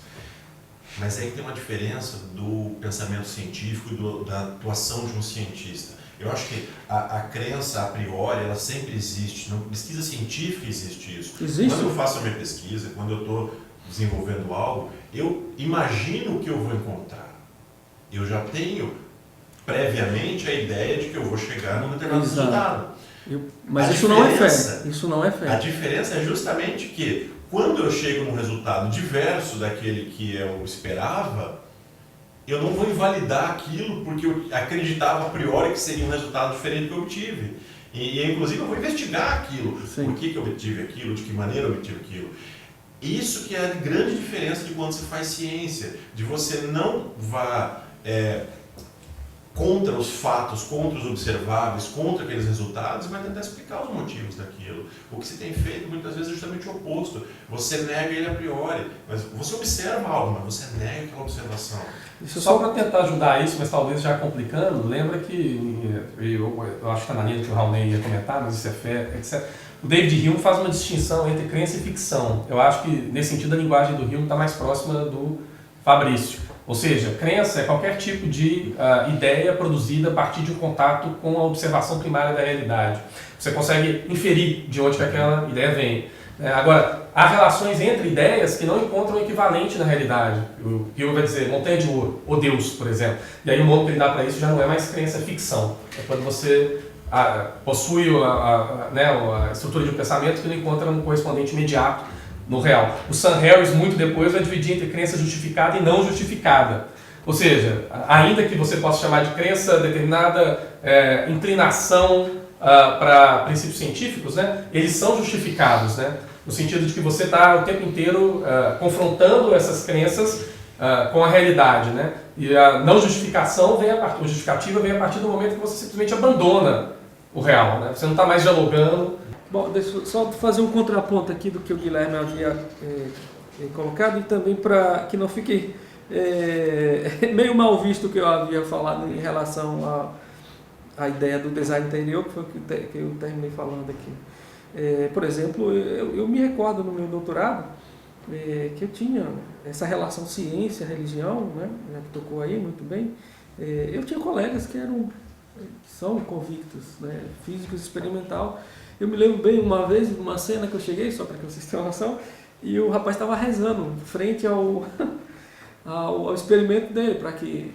Mas aí tem uma diferença do pensamento científico e da atuação de um cientista. Eu acho que a crença a priori, ela sempre existe. Na pesquisa científica existe isso. Existe. Quando eu faço a minha pesquisa, quando eu estou desenvolvendo algo, eu imagino o que eu vou encontrar. Eu já tenho previamente a ideia de que eu vou chegar num determinado resultado. Mas isso não é fé. Isso não é fé. A diferença é justamente que quando eu chego num resultado diverso daquele que eu esperava, eu não vou invalidar aquilo porque eu acreditava a priori que seria um resultado diferente do que eu obtive. E inclusive eu vou investigar aquilo. Sim. Por que eu obtive aquilo, de que maneira eu obtive aquilo. Isso que é a grande diferença de quando você faz ciência, de você não vá contra os fatos, contra os observáveis, contra aqueles resultados, mas tentar explicar os motivos daquilo. O que se tem feito muitas vezes é justamente o oposto. Você nega ele a priori, mas você observa algo, mas você nega aquela observação. Só para tentar ajudar isso, mas talvez já complicando, lembra que, eu acho que está na linha que o Raoni ia comentar, mas isso é fé, etc. O David Hume faz uma distinção entre crença e ficção. Eu acho que, nesse sentido, a linguagem do Hume está mais próxima do Fabrício. Ou seja, crença é qualquer tipo de ideia produzida a partir de um contato com a observação primária da realidade. Você consegue inferir de onde que aquela ideia vem. Agora, há relações entre ideias que não encontram equivalente na realidade. O Jung vai dizer montanha de ouro, ou Deus, por exemplo. E aí o nome que ele dá para isso já não é mais crença, é ficção. É quando você possui a estrutura de um pensamento que não encontra um correspondente imediato no real. O Sam Harris, muito depois, vai dividir entre crença justificada e não justificada. Ou seja, ainda que você possa chamar de crença determinada inclinação para princípios científicos, né, eles são justificados, né, no sentido de que você está o tempo inteiro confrontando essas crenças com a realidade, né, e a não justificação a justificativa vem a partir do momento que você simplesmente abandona o real, né, você não está mais dialogando. Bom, deixa eu só fazer um contraponto aqui do que o Guilherme havia colocado, e também para que não fique meio mal visto o que eu havia falado em relação à ideia do design interior, que foi o que eu terminei falando aqui. Por exemplo, eu me recordo no meu doutorado que eu tinha essa relação ciência-religião, né, que tocou aí muito bem. Eu tinha colegas que são convictos, né, físicos experimental. Eu me lembro bem uma vez, uma cena que eu cheguei, só para que vocês tenham noção, e o rapaz estava rezando frente ao experimento dele, para que...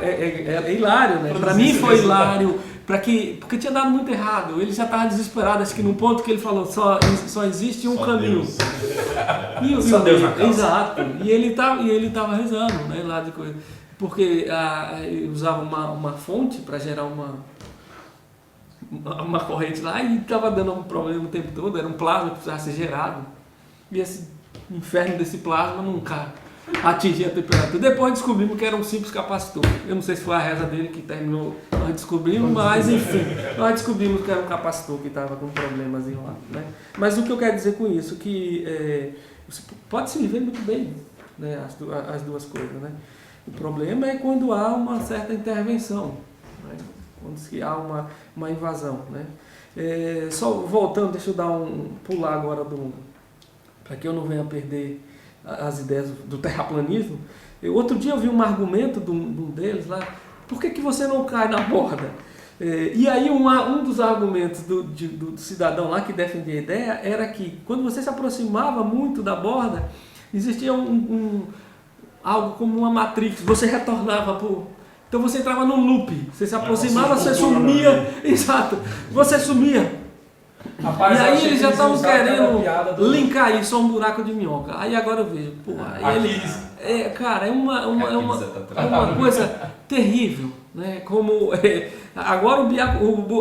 É hilário, né? Para mim foi hilário, porque tinha dado muito errado. Ele já estava desesperado, acho que num ponto que ele falou, só existe um caminho. Só Deus na causa. Exato. E ele estava rezando, né? Lá de coisa. Porque usava uma fonte para gerar uma corrente lá, e estava dando um problema o tempo todo, era um plasma que precisava ser gerado. E esse inferno desse plasma nunca atingir a temperatura. Depois descobrimos que era um simples capacitor. Eu não sei se foi a reza dele que terminou, nós descobrimos, mas enfim, nós descobrimos que era um capacitor que estava com problemas lá, né? Mas o que eu quero dizer com isso, que você pode se viver muito bem, né, as duas coisas, né? O problema é quando há uma certa intervenção, né? Quando se há uma invasão, né? Só voltando, deixa eu pular agora para que eu não venha perder as ideias do terraplanismo. Outro dia eu vi um argumento de um deles lá: por que você não cai na borda? E aí um dos argumentos do cidadão lá que defendia a ideia era que quando você se aproximava muito da borda, existia algo como uma matrix, você retornava então você entrava no loop, você se aproximava, você sumia, exato, você sumia. Rapaz, e aí eles já estavam querendo do... linkar isso a um buraco de minhoca. Aí agora eu vejo, cara, é uma coisa terrível, né? Como agora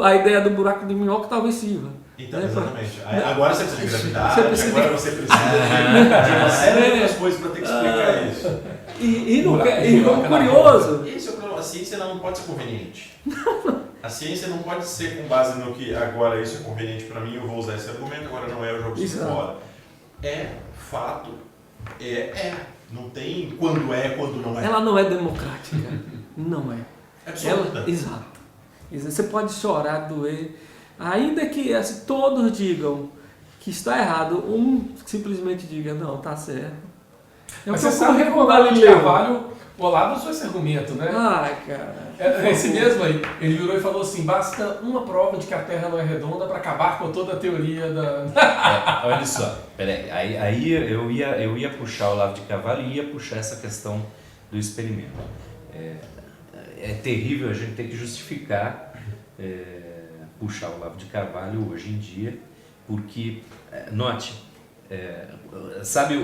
a ideia do buraco de minhoca talvez sirva. Então, né? Exatamente. Agora você precisa de gravidade, agora você precisa de uma série de outras coisas para ter que explicar isso. E como curioso. Esse é o problema. A ciência não pode ser conveniente. A ciência não pode ser com base no que agora isso é conveniente para mim, eu vou usar esse argumento, agora não é, eu jogo isso fora. É fato, não tem quando não é. Ela não é democrática, não é. Absoluta. Exato. Você pode chorar, doer, ainda que todos digam que está errado, simplesmente diga, não, está certo. Mas você sabe que o Olavo de Carvalho, o Olavo usou esse argumento, né? Cara. Esse mesmo aí, ele virou e falou assim, basta uma prova de que a Terra não é redonda para acabar com toda a teoria da... Olha só, peraí, aí eu ia puxar o Olavo de Carvalho e ia puxar essa questão do experimento. É terrível a gente ter que justificar puxar o Olavo de Carvalho hoje em dia, porque, note, sabe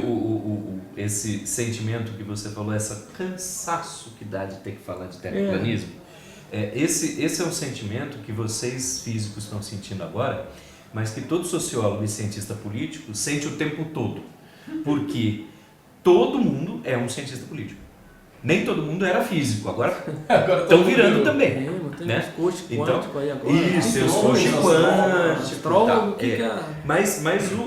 esse sentimento que você falou, esse cansaço que dá de ter que falar de terraplanismo? Esse é um sentimento que vocês físicos estão sentindo agora, mas que todo sociólogo e cientista político sente o tempo todo, porque todo mundo é um cientista político. Nem todo mundo era físico, agora estão virando também. Tem né? os coach quântico aí agora. Isso, os coach quântico. Mas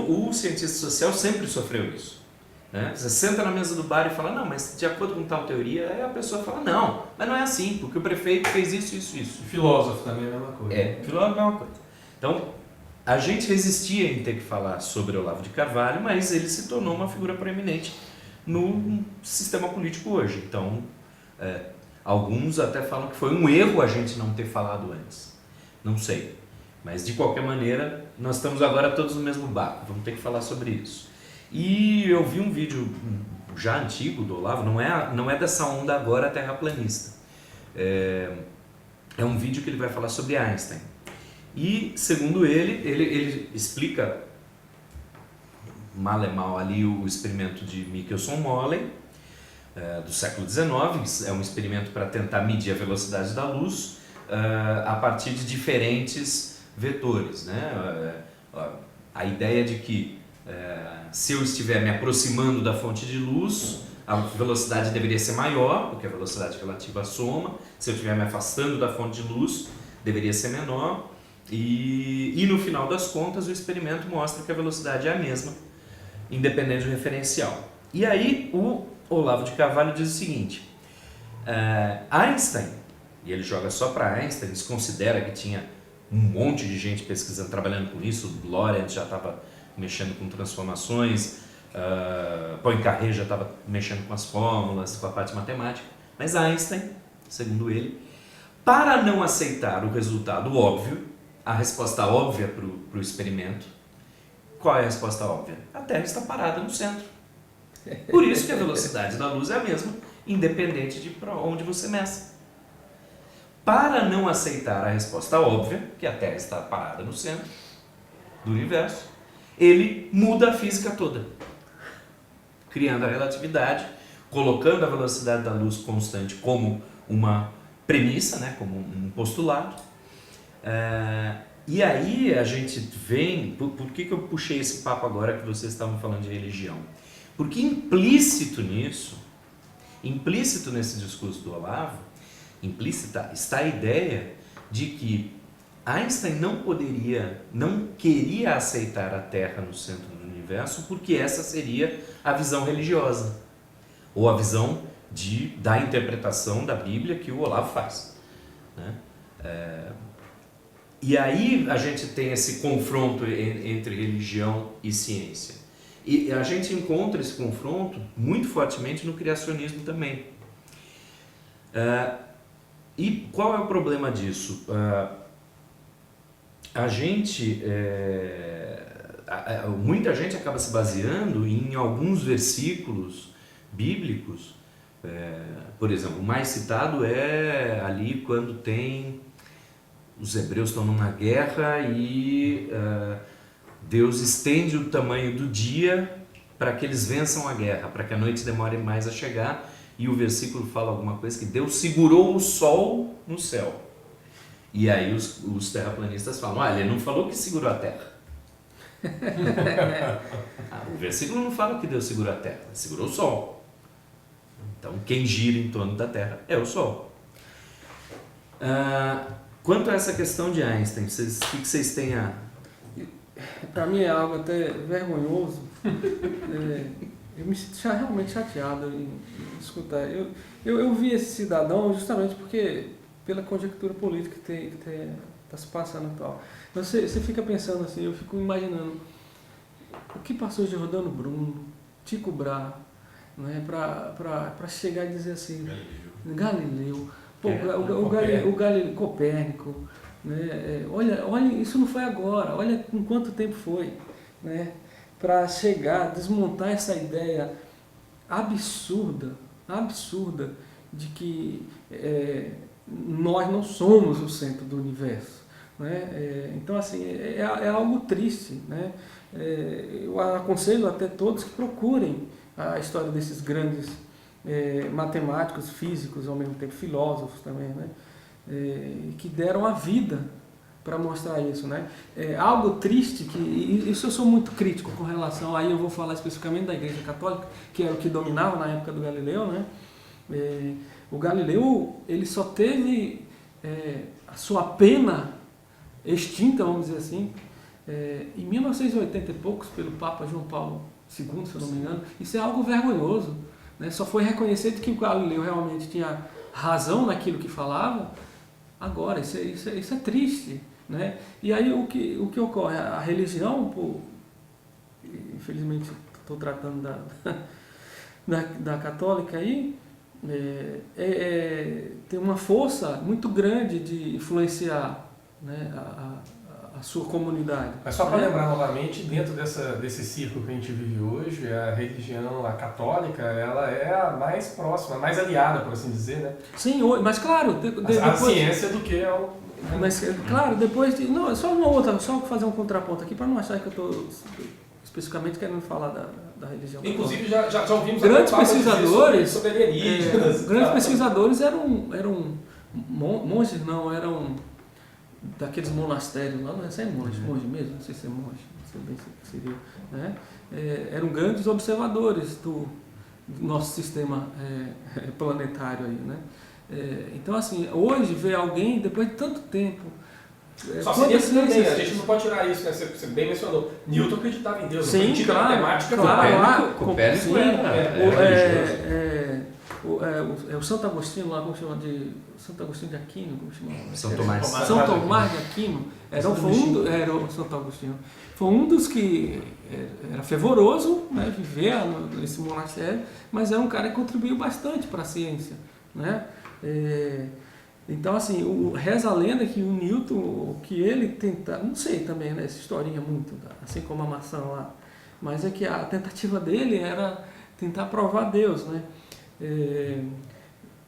o cientista social sempre sofreu isso. Né? Você senta na mesa do bar e fala, não, mas de acordo com tal teoria, aí a pessoa fala, não, mas não é assim, porque o prefeito fez isso. Filósofo também é a mesma coisa. Filósofo é a mesma coisa. Então, a gente resistia em ter que falar sobre Olavo de Carvalho, mas ele se tornou uma figura proeminente no sistema político hoje. Então, alguns até falam que foi um erro a gente não ter falado antes. Não sei. Mas, de qualquer maneira, nós estamos agora todos no mesmo barco, vamos ter que falar sobre isso. E eu vi um vídeo já antigo do Olavo, não é dessa onda agora terraplanista. É um vídeo que ele vai falar sobre Einstein. E, segundo ele explica mal é mal ali o experimento de Michelson-Morley, do século XIX. É um experimento para tentar medir a velocidade da luz a partir de diferentes vetores, né? A ideia de que se eu estiver me aproximando da fonte de luz, a velocidade deveria ser maior, porque a velocidade relativa soma. Se eu estiver me afastando da fonte de luz, deveria ser menor. E no final das contas, o experimento mostra que a velocidade é a mesma, independente do referencial. E aí o Olavo de Carvalho diz o seguinte: Einstein, e ele joga só para Einstein, desconsidera que tinha um monte de gente pesquisando, trabalhando com isso. Lorentz já estava mexendo com transformações, Poincaré já estava mexendo com as fórmulas, com a parte matemática. Mas Einstein, segundo ele, para não aceitar o resultado óbvio, a resposta óbvia para o experimento, qual é a resposta óbvia? A Terra está parada no centro. Por isso que a velocidade da luz é a mesma, independente de para onde você meça. Para não aceitar a resposta óbvia, que a Terra está parada no centro do universo, ele muda a física toda, criando a relatividade, colocando a velocidade da luz constante como uma premissa, né, como um postulado. E aí a gente vem... Por que eu puxei esse papo agora que vocês estavam falando de religião? Porque implícito nisso, implícito nesse discurso do Olavo, implícita está a ideia de que Einstein não queria aceitar a Terra no centro do universo, porque essa seria a visão religiosa, ou a visão da interpretação da Bíblia que o Olavo faz, né? E aí a gente tem esse confronto entre religião e ciência. E a gente encontra esse confronto muito fortemente no criacionismo também. E qual é o problema disso? Muita gente acaba se baseando em alguns versículos bíblicos. Por exemplo, o mais citado é ali quando os hebreus estão numa guerra e Deus estende o tamanho do dia para que eles vençam a guerra, para que a noite demore mais a chegar, e o versículo fala alguma coisa que Deus segurou o sol no céu. E aí os terraplanistas falam: ele não falou que segurou a terra. O versículo não fala que Deus segurou a terra, segurou o sol. Então quem gira em torno da terra é o sol. Quanto a essa questão de Einstein, o que vocês têm a... Para mim é algo até vergonhoso. Eu me sinto realmente chateado em escutar. Eu vi esse cidadão justamente porque, pela conjectura política que está se passando atual. Você fica pensando assim, eu fico imaginando o que passou Giordano Bruno, Tycho Brahe, né, para chegar e dizer assim, Galileu, Copérnico, né? Olha, isso não foi agora, olha com quanto tempo foi, né? Para chegar, desmontar essa ideia absurda de que nós não somos o centro do universo, né? Então assim, é algo triste, né? Eu aconselho até todos que procurem a história desses grandes matemáticos, físicos, ao mesmo tempo filósofos também, né? Que deram a vida para mostrar isso, né? Algo triste, que isso eu sou muito crítico com relação, aí eu vou falar especificamente da Igreja Católica, que era o que dominava na época do Galileu, né? O Galileu, ele só teve a sua pena extinta, vamos dizer assim, em 1980 e poucos, pelo Papa João Paulo II, se eu não me engano. Isso é algo vergonhoso, né? Só foi reconhecido que o Galileu realmente tinha razão naquilo que falava. Agora, isso é triste, né? E aí o que ocorre? A religião, infelizmente estou tratando da católica aí, tem uma força muito grande de influenciar, né, a sua comunidade. Mas só para né? lembrar novamente, dentro desse círculo que a gente vive hoje, a religião, a católica, ela é a mais próxima, a mais aliada, por assim dizer, né? Sim, mas claro, A depois, ciência do que é o... mas claro, depois de, não, é só uma outra, só fazer um contraponto aqui para não achar que eu estou especificamente querendo falar da religião. Inclusive já ouvimos Grandes até o Papa dizer pesquisadores, sobre alienígenas. grandes pesquisadores eram monges, não, eram daqueles monastérios lá, não é monge mesmo, não sei se é monge, não sei bem se seria, né? Eram grandes observadores do nosso sistema planetário aí, né? Então assim, hoje ver alguém depois de tanto tempo, só seria também, a gente não pode tirar isso, né? Você bem mencionou. Newton acreditava em Deus, sim, claro, matemática, Copérnico o Santo Agostinho lá, como chama de Santo Agostinho de Aquino, como chama? São Tomás. São Tomás de Aquino, era o Santo Agostinho. Foi um dos que era fervoroso, né, viver nesse monastério, mas era um cara que contribuiu bastante para a ciência, né? Então, assim, reza a lenda que o Newton, que ele tentava, não sei também, né, essa historinha muito, assim como a maçã lá, mas é que a tentativa dele era tentar provar Deus, né?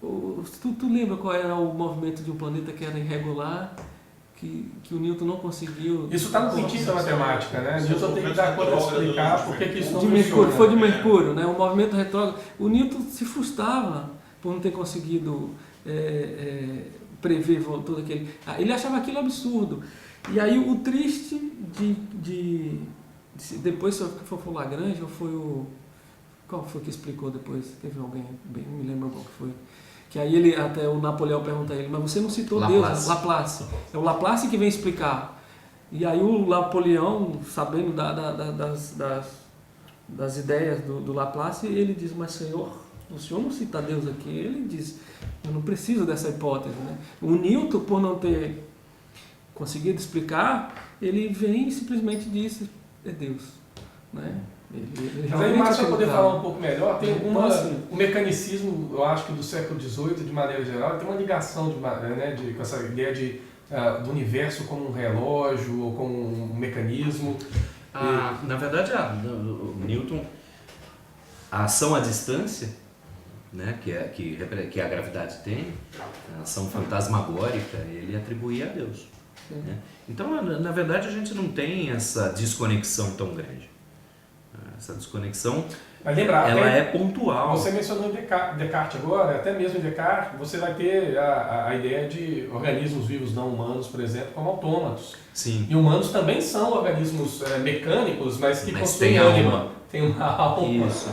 Tu lembra qual era o movimento de um planeta que era irregular, que o Newton não conseguiu... Isso está no princípio da matemática, né? Newton tem que dar conta de explicar por que isso não de funciona. Mercúrio, foi de Mercúrio, né? O movimento retrógrado. O Newton se frustrava por não ter conseguido prever todo aquele... Ele achava aquilo absurdo. E aí o triste depois, se for o Lagrange ou foi o... Qual foi que explicou depois? Teve alguém, bem, não me lembro qual que foi. Que aí até o Napoleão pergunta a ele, mas você não citou Laplace. Deus, Laplace. É o Laplace que vem explicar. E aí o Napoleão, sabendo das ideias do Laplace, ele diz, mas senhor, o senhor não cita Deus aqui. Ele diz, eu não preciso dessa hipótese, né? O Newton, por não ter conseguido explicar, ele vem e simplesmente diz, é Deus, né? Mas aí, Márcio, para poder falar um pouco melhor, tem um mecanismo, eu acho que do século XVIII, de maneira geral, tem uma ligação com essa ideia do universo como um relógio ou como um mecanismo. Na verdade, o Newton, a ação à distância, né, que a gravidade tem, a ação fantasmagórica, ele atribuía a Deus. Né? Então, na verdade, a gente não tem essa desconexão tão grande. Essa desconexão, mas lembrar, ela é pontual. Você mencionou Descartes agora, até mesmo em Descartes, você vai ter a ideia de organismos vivos não humanos, por exemplo, como autômatos. Sim. E humanos também são organismos mecânicos, mas que possuem ânima. Tem uma alma. Isso.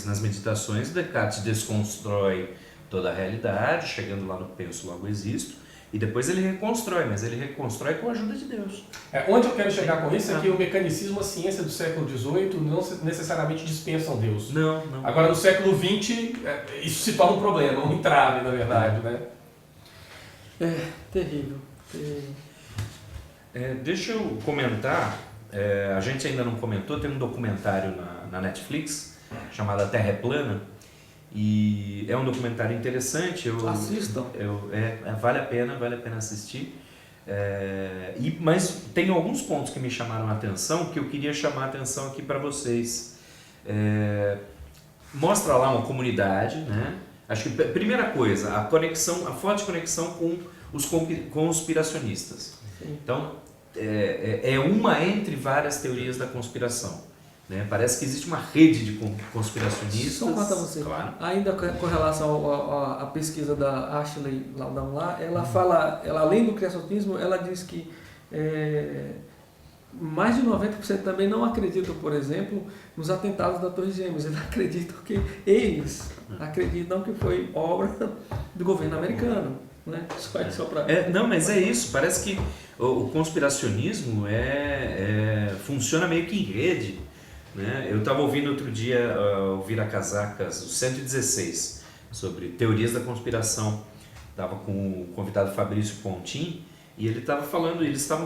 Nas meditações, Descartes desconstrói toda a realidade, chegando lá no penso, logo existo. E depois ele reconstrói, mas ele reconstrói com a ajuda de Deus. Onde eu quero chegar com isso é que o mecanicismo, a ciência do século XVIII não necessariamente dispensam Deus. Não. Agora, no século XX, isso se torna um problema, um entrave, na verdade, né? Terrível. Deixa eu comentar, a gente ainda não comentou, tem um documentário na Netflix chamado A Terra é Plana. E é um documentário interessante. Assistam. Vale a pena assistir. Mas tem alguns pontos que me chamaram a atenção, que eu queria chamar a atenção aqui para vocês. Mostra lá uma comunidade, né? Acho que primeira coisa, a forte conexão com os conspiracionistas. Sim. Então, é uma entre várias teorias da conspiração. Né? Parece que existe uma rede de conspiracionistas. Só contar você. Claro. Ainda com relação à pesquisa da Ashley Laudon lá, ela fala, além do criacionismo, ela diz que mais de 90% também não acreditam, por exemplo, nos atentados da Torre Gêmeas. Eles acreditam que foi obra do governo americano. Né? Não, mas é isso. Parece que o conspiracionismo funciona meio que em rede. Né? Eu estava ouvindo outro dia o Vira Casacas, o 116, sobre teorias da conspiração. Estava com o convidado Fabrício Pontin e eles estavam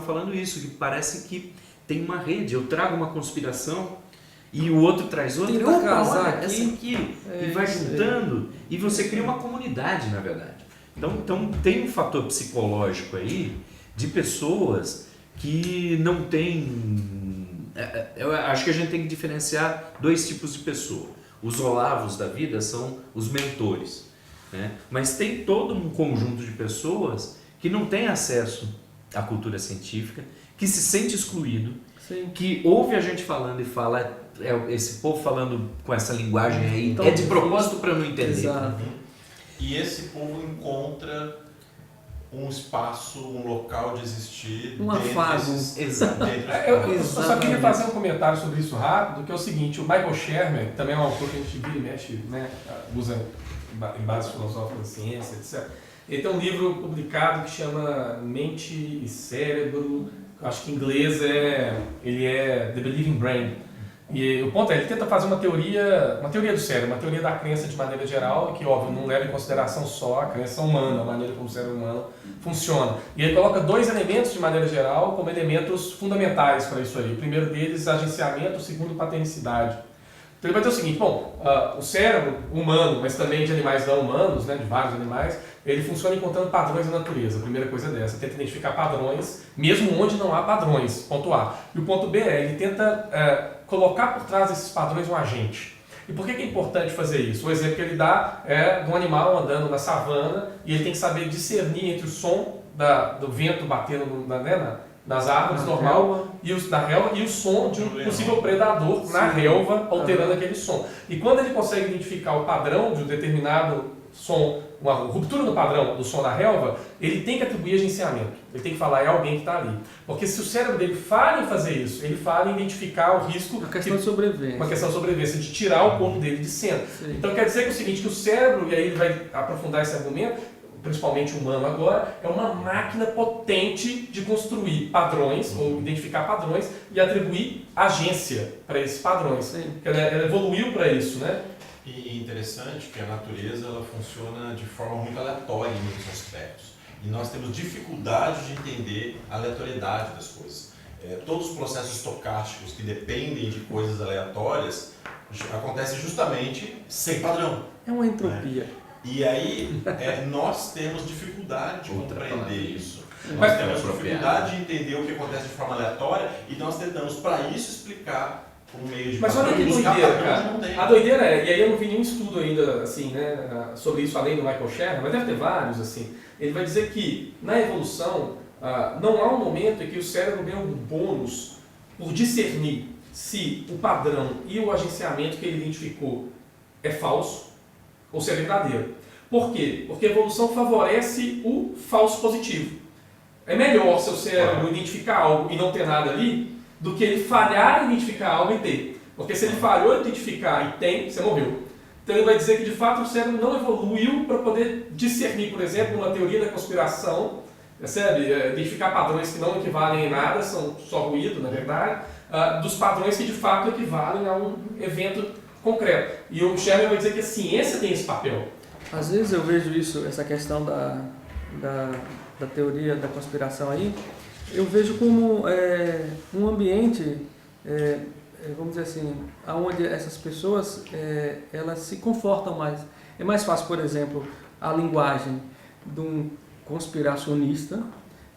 falando isso, que parece que tem uma rede. Eu trago uma conspiração e o outro traz outra. Essa aqui e vai juntando e você cria uma comunidade, na verdade. Então tem um fator psicológico aí de pessoas que não têm... Eu acho que a gente tem que diferenciar dois tipos de pessoa. Os Olavos da vida são os mentores, né? Mas tem todo um conjunto de pessoas que não têm acesso à cultura científica, que se sente excluído, Sim. que ouve a gente falando e fala, esse povo falando com essa linguagem aí, Então, é de propósito para não entender. Exato. E esse povo encontra um espaço, um local de existir. Um afago. Exato. Eu só queria fazer um comentário sobre isso rápido, que é o seguinte: o Michael Shermer, que também é um autor que a gente vira e mexe, né, usa em bases filosóficas da ciência, etc. Ele tem um livro publicado que chama Mente e Cérebro, acho que em inglês ele é The Believing Brain. E o ponto é, ele tenta fazer uma teoria do cérebro, uma teoria da crença de maneira geral, que, óbvio, não leva em consideração só a crença humana, a maneira como o cérebro humano funciona. E ele coloca dois elementos, de maneira geral, como elementos fundamentais para isso aí. O primeiro deles, agenciamento, o segundo, patenicidade. Então ele vai dizer o seguinte: bom, o cérebro humano, mas também de animais não humanos, né, de vários animais, ele funciona encontrando padrões na natureza. A primeira coisa é dessa, tenta identificar padrões, mesmo onde não há padrões, ponto A. E o ponto B ele tenta colocar por trás desses padrões um agente. E por que é importante fazer isso? O exemplo que ele dá é de um animal andando na savana e ele tem que saber discernir entre o som do vento batendo nas árvores normal da relva e o som de um possível predador na relva alterando aquele som. E quando ele consegue identificar o padrão de um determinado som, uma ruptura no padrão do som da relva, ele tem que atribuir agenciamento. Ele tem que falar, é alguém que está ali. Porque se o cérebro dele falha em fazer isso, ele falha em identificar o risco... Uma questão de sobrevivência. Uma questão de sobrevivência, de tirar o corpo dele de cena. Sim. Então quer dizer que é o seguinte, que o cérebro, e aí ele vai aprofundar esse argumento, principalmente o humano agora, é uma máquina potente de construir padrões, ou identificar padrões, e atribuir agência para esses padrões. Sim. Ela evoluiu para isso, né? E interessante que a natureza ela funciona de forma muito aleatória em muitos aspectos. E nós temos dificuldade de entender a aleatoriedade das coisas. Todos os processos estocásticos que dependem de coisas aleatórias acontecem justamente sem padrão. É uma entropia. E aí nós temos dificuldade de compreender isso. Mas Nós temos dificuldade de entender o que acontece de forma aleatória e nós tentamos para isso explicar por meio de Mas olha que doideira, cara. A doideira e aí eu não vi nenhum estudo ainda assim, né, sobre isso além do Michael Shermer, mas deve ter vários assim. Ele vai dizer que na evolução não há um momento em que o cérebro ganha um bônus por discernir se o padrão e o agenciamento que ele identificou é falso ou se é verdadeiro. Por quê? Porque a evolução favorece o falso positivo. É melhor seu cérebro identificar algo e não ter nada ali do que ele falhar em identificar algo e ter. Porque se ele falhou em identificar e tem, você morreu. Então ele vai dizer que de fato o cérebro não evoluiu para poder discernir, por exemplo, uma teoria da conspiração, percebe? Identificar padrões que não equivalem em nada, são só ruído, na verdade, dos padrões que de fato equivalem a um evento concreto. E o Shermer vai dizer que a ciência tem esse papel. Às vezes eu vejo isso, essa questão da teoria da conspiração aí, eu vejo como um ambiente, vamos dizer assim, onde essas pessoas elas se confortam mais. É mais fácil, por exemplo, a linguagem de um conspiracionista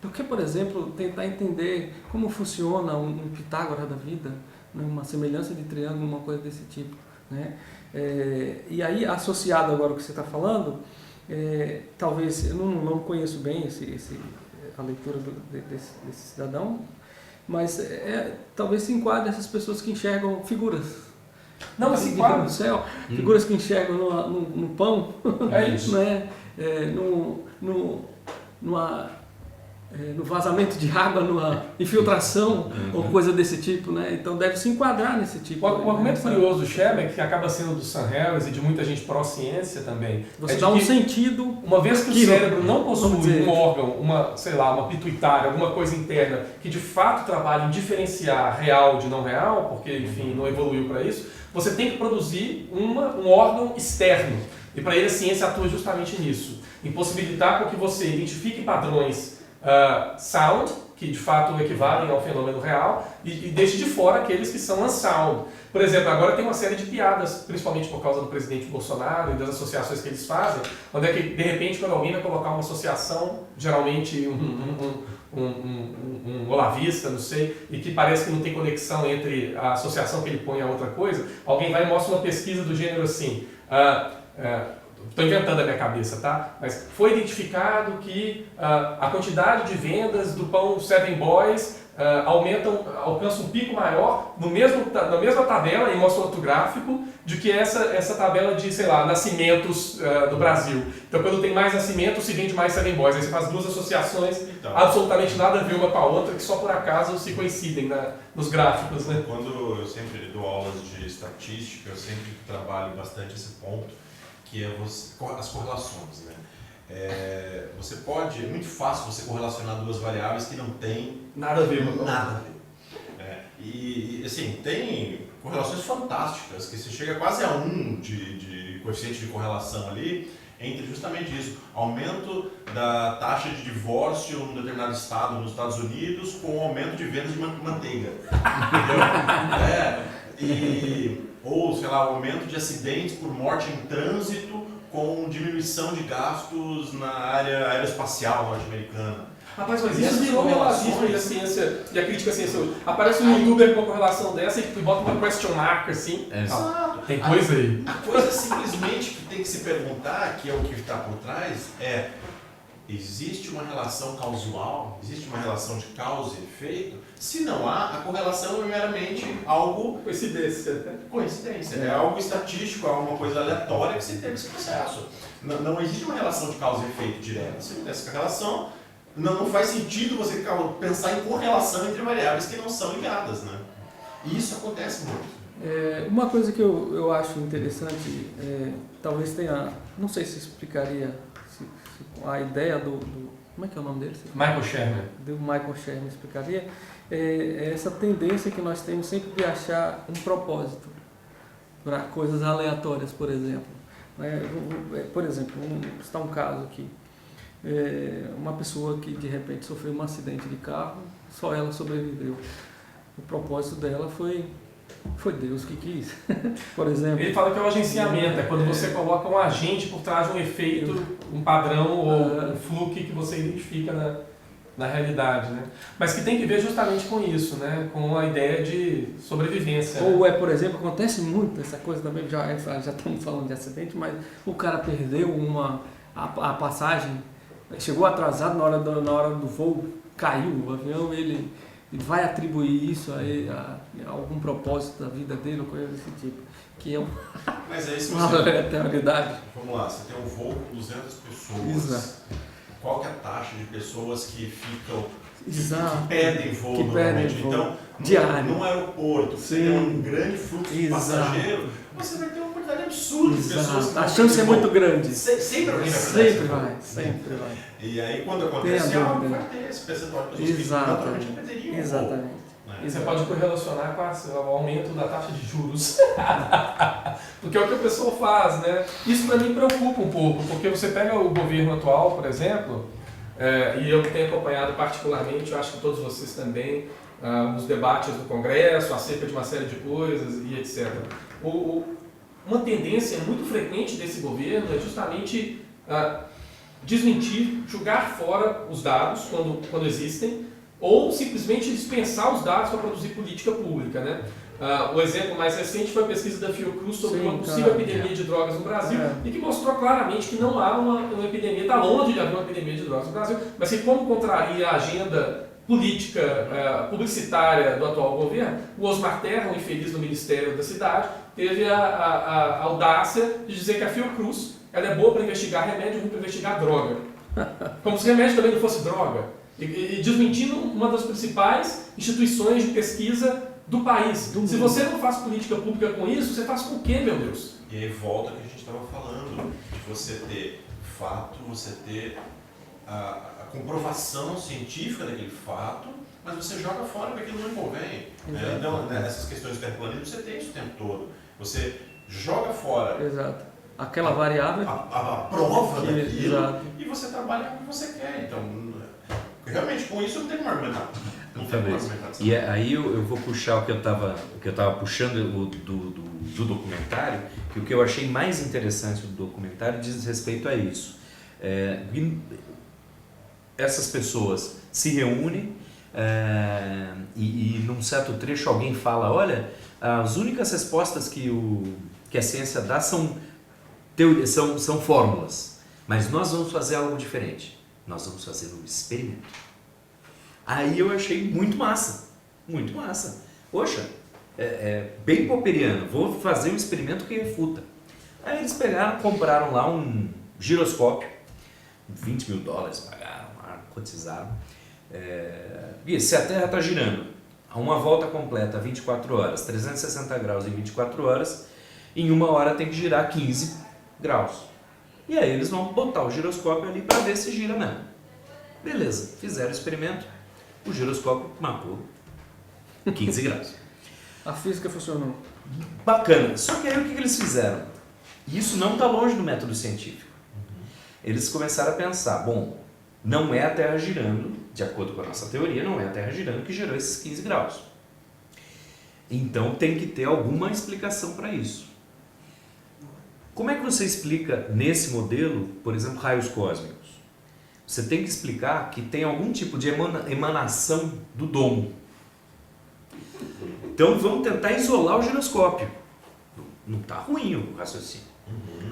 do que, por exemplo, tentar entender como funciona um Pitágoras da vida, uma semelhança de triângulo, uma coisa desse tipo, né? E aí, associado agora ao que você está falando, talvez, eu não conheço bem a leitura desse cidadão, mas talvez se enquadre essas pessoas que enxergam figuras. Não, mas se enquadra. No céu, figuras que enxergam no pão, é isso. Né? No vazamento de água, numa infiltração ou coisa desse tipo, né? Então deve se enquadrar nesse tipo. O argumento curioso do Shermer, que acaba sendo do Sam Harris e de muita gente pró-ciência também, você dá um sentido. Uma vez que o cérebro não possui um órgão, uma pituitária, alguma coisa interna que de fato trabalha em diferenciar real de não real, porque enfim não evoluiu para isso, você tem que produzir um órgão externo. E para ele a ciência atua justamente nisso, em possibilitar com que você identifique padrões sound, que de fato equivalem ao fenômeno real, e deixe de fora aqueles que são unsound. Por exemplo, agora tem uma série de piadas, principalmente por causa do presidente Bolsonaro e das associações que eles fazem, onde é que, de repente, quando alguém vai colocar uma associação, geralmente um olavista, não sei, e que parece que não tem conexão entre a associação que ele põe a outra coisa, alguém vai e mostra uma pesquisa do gênero assim, estou inventando a minha cabeça, tá? Mas foi identificado que a quantidade de vendas do pão Seven Boys alcança um pico maior na mesma tabela, e mostra outro gráfico, de que essa tabela de, sei lá, nascimentos do Brasil. Então, quando tem mais nascimentos, se vende mais Seven Boys. Aí você faz duas associações, então, absolutamente nada a ver uma com a outra, que só por acaso se coincidem nos gráficos, né? Quando eu sempre dou aulas de estatística, eu sempre trabalho bastante esse ponto, que é as correlações, né? É muito fácil você correlacionar duas variáveis que não têm nada a ver. E assim, tem correlações fantásticas, que você chega quase a 1 de coeficiente de correlação ali, entre justamente isso, aumento da taxa de divórcio num determinado estado nos Estados Unidos com o aumento de vendas de manteiga. Ou, sei lá, aumento de acidentes por morte em trânsito com diminuição de gastos na área aeroespacial norte-americana. Rapaz, mas isso virou um racismo da ciência, e a crítica à ciência hoje. Aparece um youtuber com uma correlação dessa e bota uma question mark assim. Exato. Tem coisa aí. A coisa simplesmente que tem que se perguntar, que é o que está por trás, existe uma relação causal? Existe uma relação de causa e efeito? Se não há, a correlação é meramente algo... Coincidência. É algo estatístico, é uma coisa aleatória que se teve esse processo. Não existe uma relação de causa e efeito direta. Se acontece essa relação, não faz sentido você pensar em correlação entre variáveis que não são ligadas, né? E isso acontece muito. Uma coisa que eu acho interessante, talvez tenha, não sei se explicaria a ideia como é que é o nome dele? Michael Shermer. Do Michael Shermer explicaria, essa tendência que nós temos sempre de achar um propósito para coisas aleatórias, por exemplo. Por exemplo, está um caso aqui, uma pessoa que de repente sofreu um acidente de carro, só ela sobreviveu. O propósito dela foi Deus que quis, por exemplo. Ele fala que é o agenciamento, é quando você coloca um agente por trás de um efeito, um padrão ou um fluxo que você identifica na realidade, né? Mas que tem que ver justamente com isso, né? Com a ideia de sobrevivência. Ou por exemplo, acontece muito essa coisa também, já estamos falando de acidente, mas o cara perdeu a passagem, chegou atrasado na hora do voo, caiu o avião, ele vai atribuir isso a algum propósito da vida dele ou coisa desse tipo, que é Mas aí se uma realidade. Vamos lá, você tem um voo com 200 pessoas. Exato. Qual que é a taxa de pessoas que ficam, Exato. que pedem voo normalmente? Então, num aeroporto, você tem um grande fluxo de passageiro, você vai ter uma quantidade absurda de pessoas que a chance é muito grande. Sempre vai. Sempre vai. E aí, quando acontece algo, vai ter esse percentual de pessoas que naturalmente não perderiam. Exatamente. E você pode correlacionar com o aumento da taxa de juros. Porque é o que a pessoa faz, né? Isso para mim preocupa um pouco, porque você pega o governo atual, por exemplo, e eu tenho acompanhado particularmente, eu acho que todos vocês também, nos debates do Congresso, acerca de uma série de coisas e etc. Uma tendência muito frequente desse governo é justamente desmentir, jogar fora os dados quando existem, ou simplesmente dispensar os dados para produzir política pública, né? O exemplo mais recente foi a pesquisa da Fiocruz sobre uma possível epidemia de drogas no Brasil e que mostrou claramente que não há uma epidemia, está longe de haver uma epidemia de drogas no Brasil, mas que como contraria a agenda política publicitária do atual governo, o Osmar Terra, um infeliz do Ministério da Cidade, teve a audácia de dizer que a Fiocruz ela é boa para investigar remédio e ruim para investigar droga. Como se remédio também não fosse droga. E desmentindo uma das principais instituições de pesquisa do país. Se você não faz política pública com isso, você faz com o quê, meu Deus? E aí volta o que a gente estava falando, de você ter fato, você ter a comprovação científica daquele fato, mas você joga fora porque aquilo não convém. Então, nessas questões de terraplanismo, você tem isso o tempo todo. Você joga fora aquela variável, a prova daquilo, e você trabalha como você quer. Então, Realmente, com isso eu não tenho como argumentar. Não tem como argumentar. E aí eu vou puxar o que eu estava puxando do documentário, que o que eu achei mais interessante do documentário diz respeito a isso. Essas pessoas se reúnem e num certo trecho alguém fala, olha, as únicas respostas que a ciência dá são fórmulas, mas nós vamos fazer algo diferente. Nós vamos fazer um experimento. Aí eu achei muito massa, muito massa. Poxa, bem popperiano, vou fazer um experimento que refuta. Aí eles compraram lá um giroscópio, $20 mil pagaram, cotizaram. E se a Terra está girando a uma volta completa, 24 horas, 360 graus em 24 horas, em uma hora tem que girar 15 graus. E aí eles vão botar o giroscópio ali para ver se gira mesmo. Beleza, fizeram o experimento, o giroscópio marcou 15 graus. A física funcionou. Bacana, só que aí o que eles fizeram? Isso não está longe do método científico. Eles começaram a pensar, bom, não é a Terra girando, de acordo com a nossa teoria, não é a Terra girando que gerou esses 15 graus. Então tem que ter alguma explicação para isso. Como é que você explica nesse modelo, por exemplo, raios cósmicos? Você tem que explicar que tem algum tipo de emanação do domo. Então vamos tentar isolar o giroscópio. Não está ruim o raciocínio.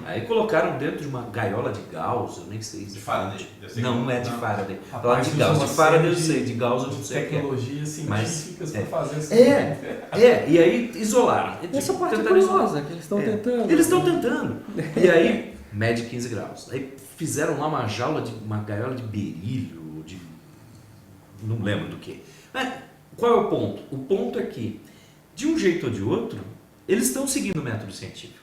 Aí colocaram dentro de uma gaiola de Gauss, eu nem sei. De Faraday. Não é de Faraday. Falar Rapaz, de Gauss. usa De uma Faraday eu série sei, de Gauss eu não sei o que é. Tecnologias científicas para fazer isso. E aí isolaram. Essa parte é Tentaram isolar. curiosa, que eles estão tentando. Eles estão tentando. E aí, mede 15 graus. Aí fizeram lá uma gaiola de berílio, não lembro do que. Mas qual é o ponto? O ponto é que, de um jeito ou de outro, eles estão seguindo o método científico.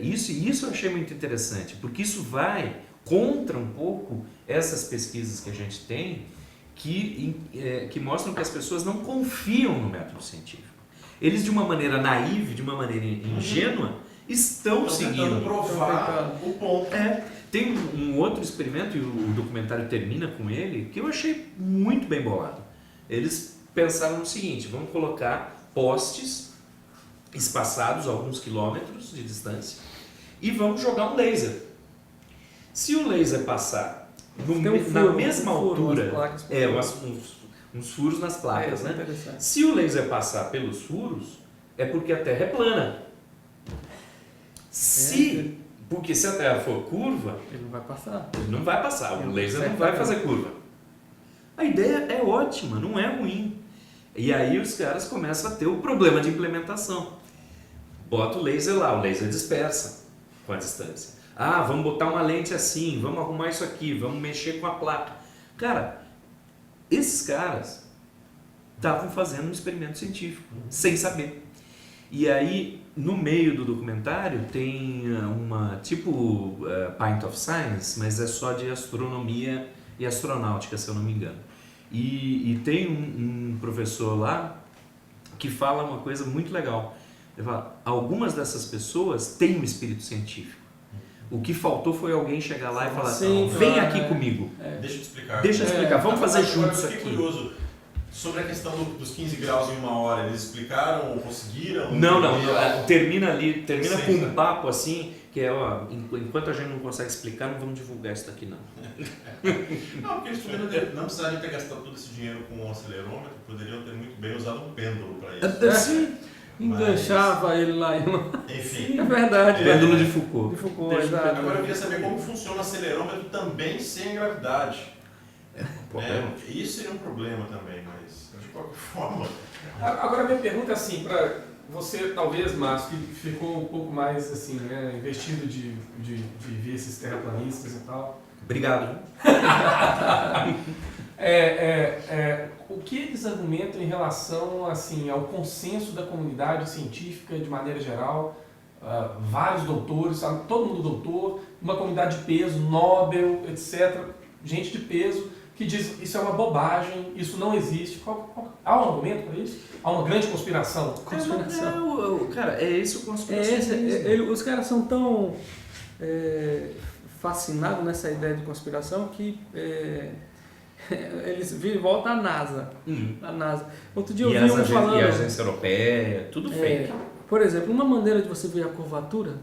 Isso eu achei muito interessante, porque isso vai contra um pouco essas pesquisas que a gente tem que mostram que as pessoas não confiam no método científico. Eles, de uma maneira naiva, de uma maneira ingênua, estão seguindo. Provar o ponto. Tem um outro experimento, e o documentário termina com ele, que eu achei muito bem bolado. Eles pensaram no seguinte, vamos colocar postes espaçados a alguns quilômetros de distância e vamos jogar um laser. Se o laser passar na mesma altura, uns furos nas placas, né? Se o laser passar pelos furos, é porque a Terra é plana. Porque se a Terra for curva, Ele não vai passar. ele não vai passar, o laser não vai fazer curva. A ideia é ótima, não é ruim. E aí os caras começam a ter o problema de implementação. Bota o laser lá, o laser dispersa com a distância. Vamos botar uma lente assim, vamos arrumar isso aqui, vamos mexer com a placa. Cara, esses caras estavam fazendo um experimento científico, sem saber. E aí, no meio do documentário, tem uma tipo Pint of Science, mas é só de astronomia e astronáutica, se eu não me engano. E tem um professor lá que fala uma coisa muito legal. Ele fala, algumas dessas pessoas têm um espírito científico. O que faltou foi alguém chegar lá e falar, vem aqui comigo. Deixa eu te explicar. Deixa eu explicar, vamos fazer juntos isso aqui. Eu fiquei aqui. curioso. Sobre a questão dos 15 graus em uma hora, eles explicaram ou conseguiram? Não, termina com Sim, um papo assim, que é, enquanto a gente não consegue explicar, não vamos divulgar isso daqui não. Não, porque eles não precisaram ter gastado todo esse dinheiro com um acelerômetro, poderiam ter muito bem usado um pêndulo para isso. Sim. Enganchava ele lá em uma... Enfim. É verdade. Pêndulo de Foucault. De Foucault, exato. Agora eu queria saber como funciona o acelerômetro também sem gravidade. Isso seria um problema também, mas de qualquer forma. Agora minha pergunta é assim, para você talvez, Márcio, que ficou um pouco mais assim, né, investido de ver esses terraplanistas e tal. Obrigado. O que eles argumentam em relação assim, ao consenso da comunidade científica de maneira geral, vários doutores, sabe? Todo mundo doutor, uma comunidade de peso, Nobel, etc., gente de peso, que diz isso é uma bobagem, isso não existe. Há um argumento para isso? Há uma grande conspiração? Cara, é esse o conspiracionismo. Os caras são tão fascinados nessa ideia de conspiração que Eles viram em volta a NASA. A NASA. Outro dia eu E vi a falando... agência europeia, tudo fake. Por exemplo, uma maneira de você ver a curvatura,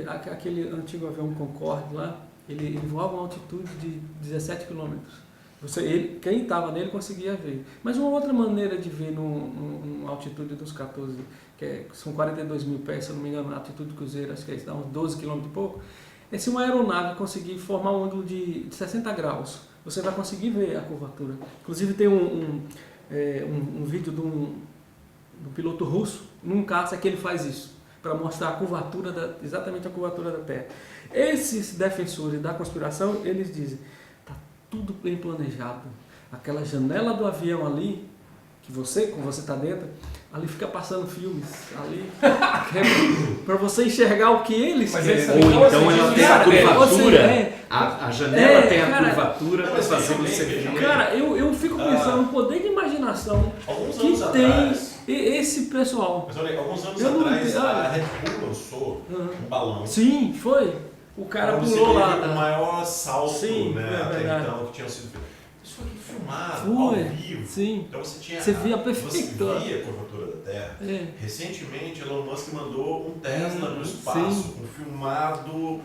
aquele antigo avião Concorde lá, ele voava a uma altitude de 17 km. Quem estava nele conseguia ver. Mas uma outra maneira de ver numa altitude dos 14, são 42 mil pés, se eu não me engano, a altitude do cruzeiro, acho que dá uns 12 km e pouco, é se uma aeronave conseguir formar um ângulo de 60 graus, você vai conseguir ver a curvatura. Inclusive tem um vídeo de um piloto russo, num caça, que ele faz isso, para mostrar a curvatura, exatamente a curvatura da Terra. Esses defensores da conspiração, eles dizem, está tudo bem planejado. Aquela janela do avião ali, que como você está dentro, ali fica passando filmes, ali, para você enxergar o que eles querem. Ou então ela tem a curvatura, a janela tem a cara, curvatura para fazer você ver. Cara, eu fico pensando no poder de imaginação que tem esse pessoal. Mas olha, alguns anos atrás a Red Bull lançou um balão. Sim, foi. O cara Onde pulou se lá. teve o maior salto, Sim, né, até verdade. então, que tinha sido feito. Isso foi filmado, Foi, ao vivo. sim. Então Você via perfeito. Você via a curvatura da Terra. Recentemente, Elon Musk mandou um Tesla no espaço, um filmado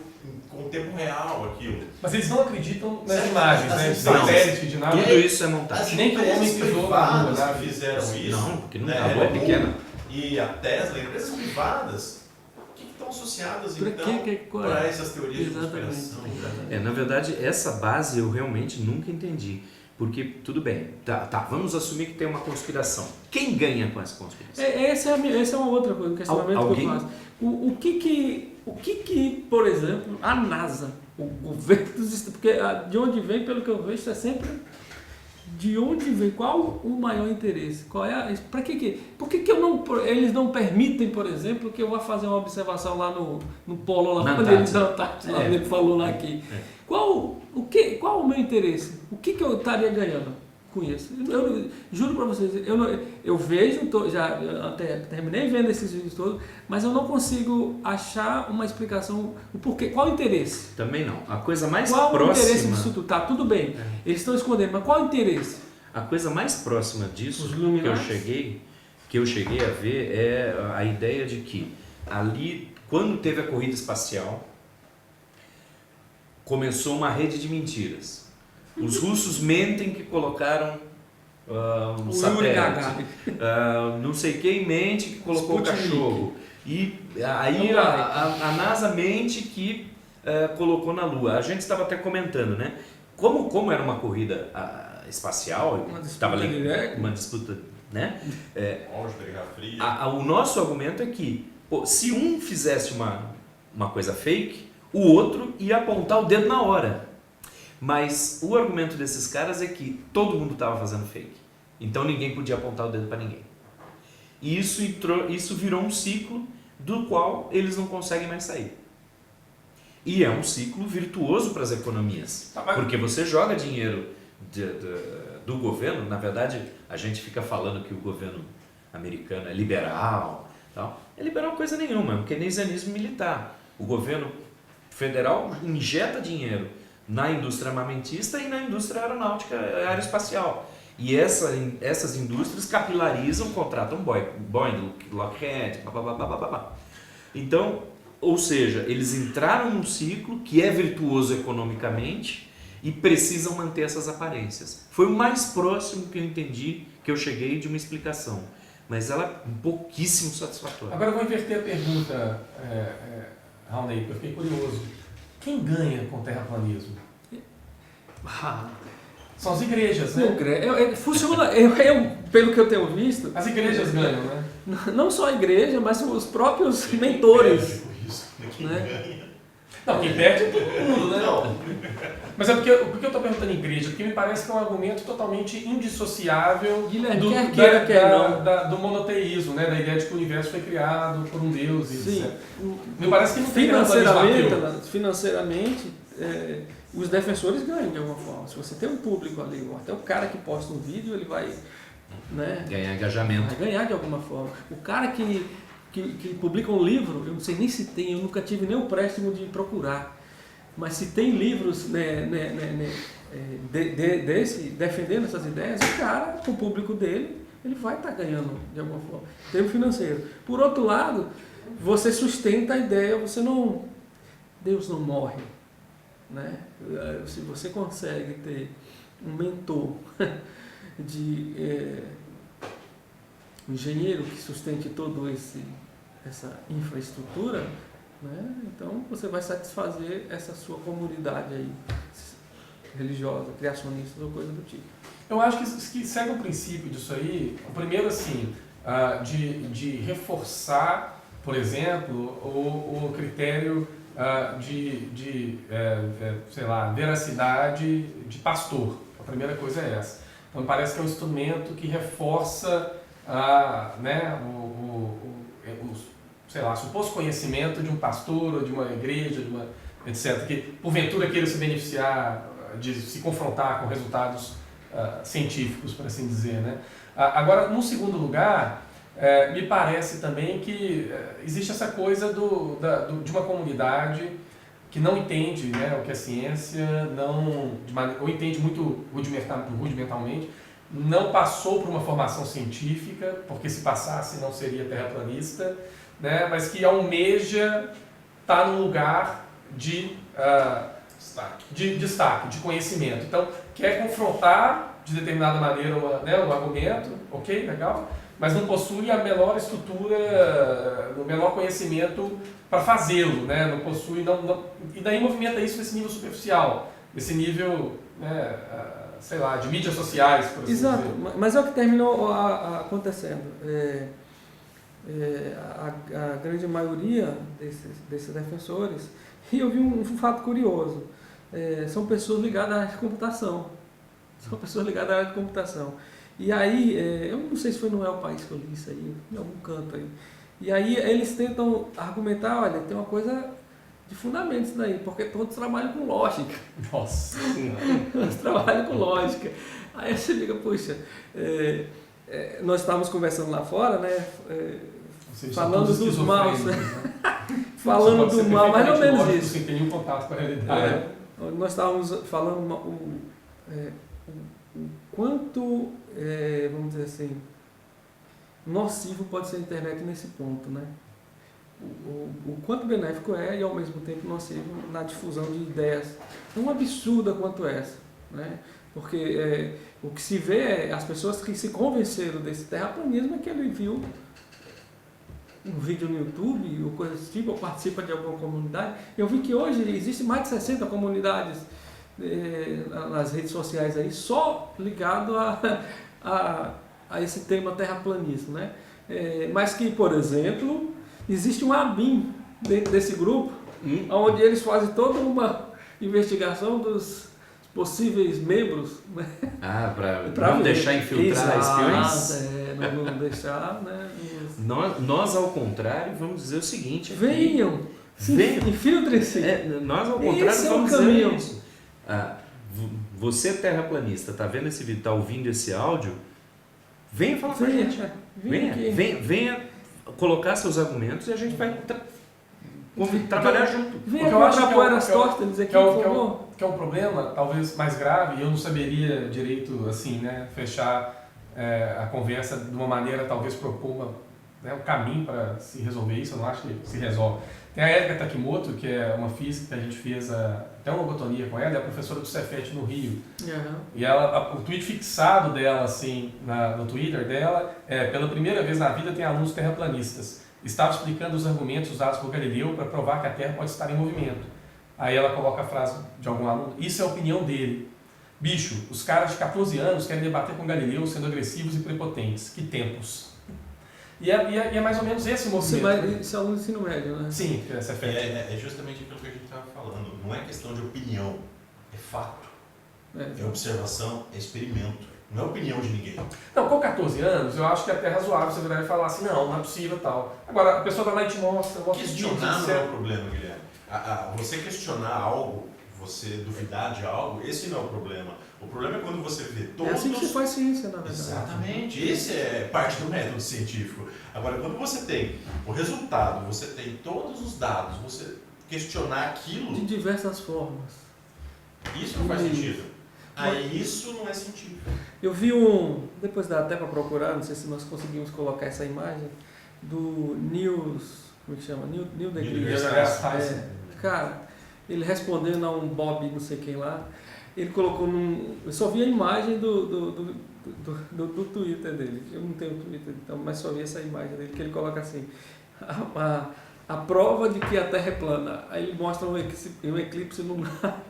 com tempo real aquilo. Mas eles não acreditam nas imagens, né? De Não. satélite, de nada. Tudo isso é montagem. Nem que o homem pisou na lua, né? Fizeram isso. Não, porque não, né? a lua é pequena. E a Tesla, empresas privadas, o que estão associadas então para essas teorias de conspiração? Na verdade, essa base eu realmente nunca entendi. Porque, tudo bem, vamos assumir que tem uma conspiração. Quem ganha com essa conspiração? Essa é uma outra coisa, um questionamento que eu faço. O que, por exemplo, a NASA, o governo dos Estados Unidos, porque de onde vem, pelo que eu vejo, é sempre de onde vem, qual o maior interesse, por que eles não permitem, por exemplo, que eu vá fazer uma observação lá no polo, lá quando ele falou lá aqui. Qual o meu interesse? O que eu estaria ganhando com isso? Eu juro para vocês, eu vejo, já até terminei vendo esses vídeos todos, mas eu não consigo achar uma explicação, o porquê, qual o interesse? Também não. A coisa mais próxima... Qual o interesse disso tudo? Tá, tudo bem, eles estão escondendo, mas qual o interesse? A coisa mais próxima disso que eu cheguei a ver é a ideia de que ali, quando teve a corrida espacial, começou uma rede de mentiras. Os russos mentem que colocaram um satélite. Não sei quem mente que colocou o cachorro. E aí a NASA mente que colocou na Lua. A gente estava até comentando, né? Como era uma corrida espacial, estava uma disputa, né? O nosso argumento é que se um fizesse uma coisa fake, o outro ia apontar o dedo na hora. Mas o argumento desses caras é que todo mundo estava fazendo fake. Então ninguém podia apontar o dedo para ninguém. E isso virou um ciclo do qual eles não conseguem mais sair. E é um ciclo virtuoso para as economias. Porque você joga dinheiro do governo, na verdade a gente fica falando que o governo americano é liberal. Tal. É liberal coisa nenhuma, é um keynesianismo militar. O governo federal injeta dinheiro na indústria armamentista e na indústria aeronáutica aeroespacial. E essas indústrias capilarizam, contratam Boeing, Lockheed, blá. Então, ou seja, eles entraram num ciclo que é virtuoso economicamente e precisam manter essas aparências. Foi o mais próximo que eu entendi, que eu cheguei de uma explicação. Mas ela é pouquíssimo satisfatória. Agora eu vou inverter a pergunta, Raoni, porque eu fiquei curioso. Quem ganha com o terraplanismo? São as igrejas, né? Funciona, pelo que eu tenho visto... As igrejas ganham, né? Não só a igreja, mas os próprios mentores. Né? Não, quem perde é todo mundo, né? Não. Mas é porque eu estou perguntando igreja, porque me parece que é um argumento totalmente indissociável do monoteísmo, né? Da ideia de que o universo foi criado por um Deus. Sim. Me parece que não tem financeiramente, os defensores ganham de alguma forma. Se você tem um público ali, ou até o cara que posta um vídeo, ele vai ganhar engajamento. Vai ganhar de alguma forma. O cara que publica um livro, eu não sei nem se tem, eu nunca tive nem o préstimo de procurar. Mas se tem livros defendendo essas ideias, o cara, o público dele, ele vai estar ganhando de alguma forma, em termos financeiros. Por outro lado, você sustenta a ideia, Deus não morre, né? Se você consegue ter um mentor de um engenheiro que sustente todo essa infraestrutura, né? Então você vai satisfazer essa sua comunidade aí religiosa, criacionista ou coisa do tipo. Eu acho que segue o princípio disso aí, o primeiro assim, de reforçar, por exemplo, o critério sei lá, veracidade de pastor. A primeira coisa é essa. Então parece que é um instrumento que reforça né, sei lá, suposto conhecimento de um pastor ou de uma igreja, etc., que porventura queira se beneficiar, de se confrontar com resultados científicos, por assim dizer, né? Agora, num segundo lugar, me parece também que existe essa coisa de uma comunidade que não entende, né, o que é ciência, ou entende muito rudimentalmente, não passou por uma formação científica, porque se passasse não seria terraplanista, né, mas que almeja estar num lugar de destaque, de conhecimento. Então, quer confrontar de determinada maneira o argumento, ok, legal, mas não possui a menor estrutura, o menor conhecimento para fazê-lo, né? Não possui, e daí movimenta isso nesse nível superficial, nesse nível, né, sei lá, de mídias sociais, por assim dizer. Exato, mas é o que terminou acontecendo. A grande maioria desses defensores, e eu vi um fato curioso, são pessoas ligadas à área de computação. E aí, eu não sei se foi no El País que eu li isso aí, em algum canto aí. E aí eles tentam argumentar, olha, tem uma coisa de fundamento isso daí, porque todos trabalham com lógica. Nossa! Todos trabalham com lógica. Aí você fica, puxa, nós estávamos conversando lá fora, né? Falando dos maus, né? Falando do mal, mais ou menos isso. Sem ter nenhum contato com a realidade. Nós estávamos falando o quanto, vamos dizer assim, nocivo pode ser a internet nesse ponto, né? O quanto benéfico é e ao mesmo tempo nocivo na difusão de ideias tão absurda quanto essa, né? Porque o que se vê é as pessoas que se convenceram desse terraplanismo é que ele viu um vídeo no YouTube ou coisa desse tipo, ou participa de alguma comunidade. Eu vi que hoje existem mais de 60 comunidades nas redes sociais aí, só ligado a esse tema terraplanismo, né? Mas que, por exemplo, existe um ABIN dentro desse grupo, onde eles fazem toda uma investigação dos possíveis membros, né? Para não deixar infiltrar espiões? Não deixar, né? Nós, ao contrário, vamos dizer o seguinte... Venham! Infiltrem-se! Nós, ao contrário, vamos dizer isso. Você, terraplanista, está vendo esse vídeo, está ouvindo esse áudio, venha falar com a gente. Venha colocar seus argumentos e a gente vai trabalhar junto. Venha contrapor as costas, dizer que é um problema talvez mais grave, e eu não saberia direito assim, né, fechar a conversa de uma maneira, talvez propor um caminho para se resolver isso. Eu não acho que se resolve. Tem a Erika Takimoto, que é uma física que a gente fez até uma logotonia com ela, é a professora do Cefet no Rio. Uhum. E o tweet fixado dela, assim, no Twitter dela, pela primeira vez na vida tem alunos terraplanistas. Estava explicando os argumentos usados por Galileu para provar que a Terra pode estar em movimento. Aí ela coloca a frase de algum aluno, isso é a opinião dele. Bicho, os caras de 14 anos querem debater com Galileu sendo agressivos e prepotentes. Que tempos. E é mais ou menos esse movimento. Isso é aluno do ensino médio, né? Sim, essa é justamente aquilo que a gente estava falando. Não é questão de opinião, é fato. É observação, é experimento. Não é opinião de ninguém. Não, com 14 anos, eu acho que é até razoável você virar e falar assim, não é possível e tal. Agora, a pessoa vai lá e te mostra... Questionar não é o problema, Guilherme. Você questionar algo, você duvidar de algo, esse não é o problema. O problema é quando você vê todos... É assim que se faz ciência, na verdade. Exatamente. Esse é parte do método científico. Agora, quando você tem o resultado, você tem todos os dados, você questionar aquilo, De diversas formas. isso não faz sentido. Aí isso não é científico. Eu vi depois dá até para procurar, não sei se nós conseguimos colocar essa imagem, do como é que chama? Neil deGrasse Tyson. Cara, ele respondendo a um Bob não sei quem lá, ele colocou eu só vi a imagem do Twitter dele. Eu não tenho Twitter, então, mas só vi essa imagem dele, que ele coloca assim, a prova de que a Terra é plana. Aí ele mostra um eclipse lunar.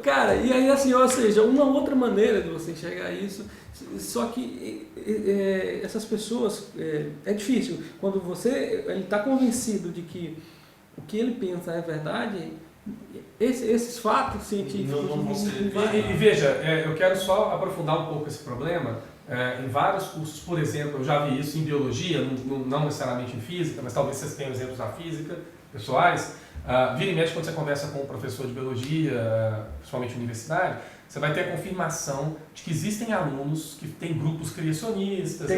Cara, e aí assim, ou seja, uma outra maneira de você enxergar isso, só que essas pessoas, é difícil, quando ele está convencido de que o que ele pensa é verdade, esses fatos científicos não vão ser. E veja, eu quero só aprofundar um pouco esse problema. Em vários cursos, por exemplo, eu já vi isso em biologia, não necessariamente em física, mas talvez vocês tenham exemplos na física, pessoais. Vira e mexe, quando você conversa com um professor de biologia, principalmente universidade, você vai ter a confirmação de que existem alunos que têm grupos criacionistas.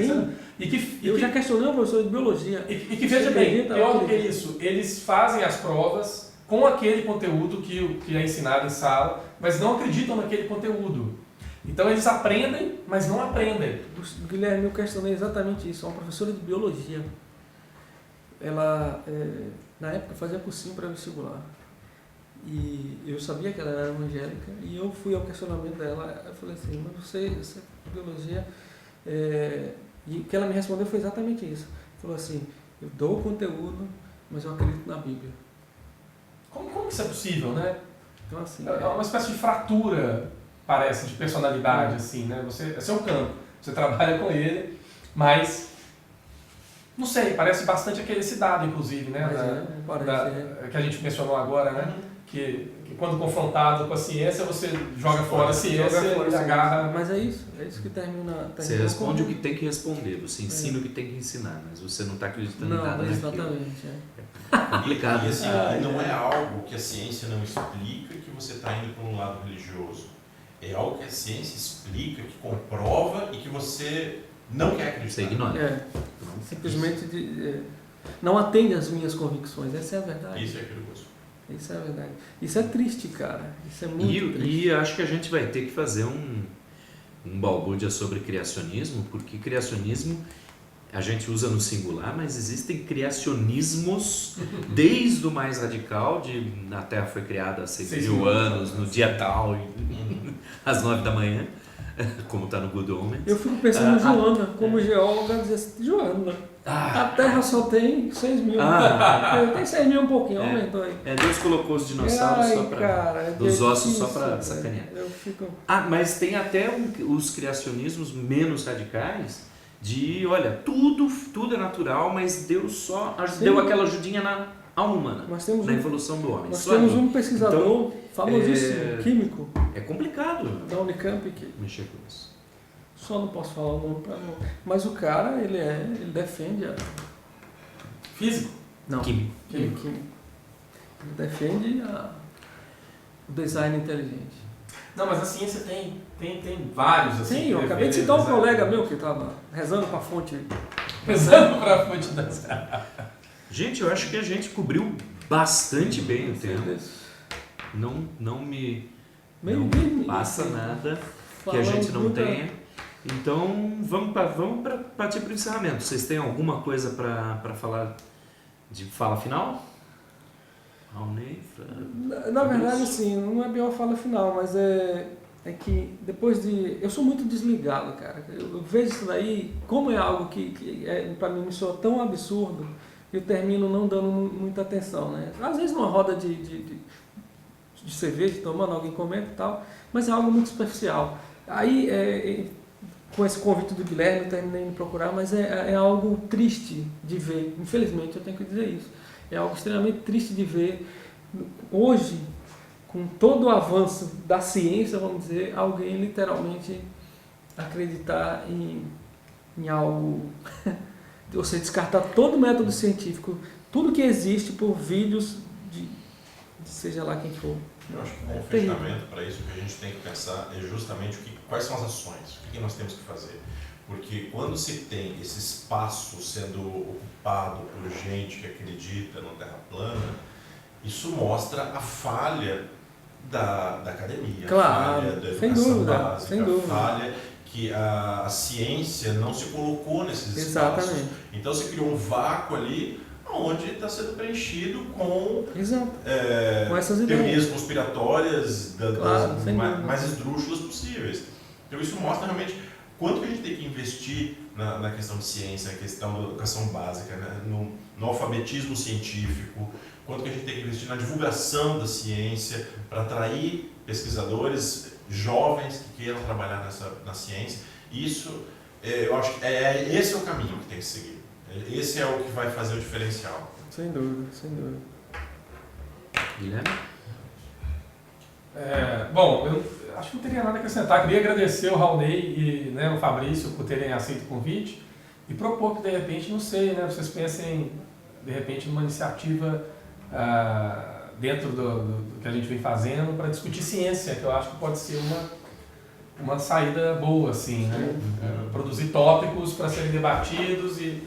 Eu já questionei o professor de biologia. E que veja bem, pior do que isso, eles fazem as provas com aquele conteúdo que é ensinado em sala, mas não acreditam naquele conteúdo. Então eles aprendem, mas não aprendem. Guilherme, eu questionei exatamente isso. Uma professora de biologia, ela, na época, fazia cursinho para vestibular. E eu sabia que ela era evangélica, e eu fui ao questionamento dela. Eu falei assim, mas você é biologia... E o que ela me respondeu foi exatamente isso. Falou assim, eu dou o conteúdo, mas eu acredito na Bíblia. Como isso é possível, né? Então, assim, é uma espécie de fratura, parece, de personalidade, assim, né? Esse é o campo, você trabalha com ele, mas, não sei, parece bastante esse dado, inclusive, né? Que a gente mencionou agora, né? Que quando confrontado com a ciência, você joga fora a ciência e agarra... Mas é isso que termina você responde o que tem que responder, você ensina o que tem que ensinar, mas você não está acreditando em nada naquilo. Exatamente. É complicado. E assim, não é algo que a ciência não explica que você está indo para um lado religioso. É algo que a ciência explica, que comprova e que você não quer acreditar. Você ignora. Simplesmente não atende às minhas convicções, essa é a verdade. Isso é perigoso. Isso é verdade. Isso é triste, cara. Isso é muito triste. E acho que a gente vai ter que fazer um balbúrdia sobre criacionismo, porque criacionismo a gente usa no singular, mas existem criacionismos desde o mais radical, a Terra foi criada há 6.000 anos, no dia tal, às 9 da manhã, como está no Good Omens. Eu fico pensando em Joana, como geóloga, dizer assim, Joana, a Terra só tem 6.000. Tem 6.000 um pouquinho, aumentou aí. Deus colocou os dinossauros só para dos ossos só para sacanear. Mas tem até os criacionismos menos radicais, olha, tudo é natural, mas Deus só deu aquela ajudinha na alma humana, na evolução do homem. Nós temos um pesquisador famosíssimo, químico. É complicado da Unicamp que mexer com isso. Só não posso falar o nome para não. Mas o cara, ele defende Físico? Não. Químico. Ele defende o design inteligente. Não, mas a ciência tem vários assim. Sim, eu acabei de citar um colega meu que estava rezando para a fonte. Rezando para a fonte das... Gente, eu acho que a gente cobriu bastante bem o tema. Não me passa nada que a gente não tenha. Então, vamos partir para o encerramento. Vocês têm alguma coisa para falar de fala final? Na verdade, assim, não é bem uma fala final, mas é que depois de... Eu sou muito desligado, cara. Eu vejo isso daí, como é algo que para mim me soa tão absurdo, eu termino não dando muita atenção, né? Às vezes numa roda de cerveja, tomando, alguém comenta e tal, mas é algo muito superficial. Aí, com esse convite do Guilherme, eu terminei de procurar, mas é algo triste de ver. Infelizmente, eu tenho que dizer isso. É algo extremamente triste de ver. Hoje, com todo o avanço da ciência, vamos dizer, alguém literalmente acreditar em algo... Você descartar todo o método científico, tudo que existe por vídeos de seja lá quem for. Eu acho que um fechamento para isso, o que a gente tem que pensar é justamente quais são as ações, o que nós temos que fazer. Porque quando se tem esse espaço sendo ocupado por gente que acredita no terra plana, isso mostra a falha da academia, Claro, a falha da sem educação dúvida, básica, sem dúvida. a falha que a ciência não se colocou nesses Exatamente. espaços. Então se criou um vácuo ali onde está sendo preenchido com Exato. Com essas teorias ideias. conspiratórias Claro, sem mais, dúvida. mais esdrúxulas possíveis. Então isso mostra realmente quanto que a gente tem que investir na questão de ciência, na questão da educação básica, né? no alfabetismo científico, quanto que a gente tem que investir na divulgação da ciência para atrair pesquisadores jovens que queiram trabalhar na ciência. Isso, eu acho que esse é o caminho que tem que seguir. Esse é o que vai fazer o diferencial. Sem dúvida, sem dúvida. Guilherme? Bom, eu acho que não teria nada a acrescentar. Queria agradecer o Raulney e, né, o Fabrício por terem aceito o convite e propor que, de repente, não sei, né, vocês pensem, de repente, numa iniciativa dentro do que a gente vem fazendo para discutir ciência, que eu acho que pode ser uma saída boa, assim, né? Produzir tópicos para serem debatidos e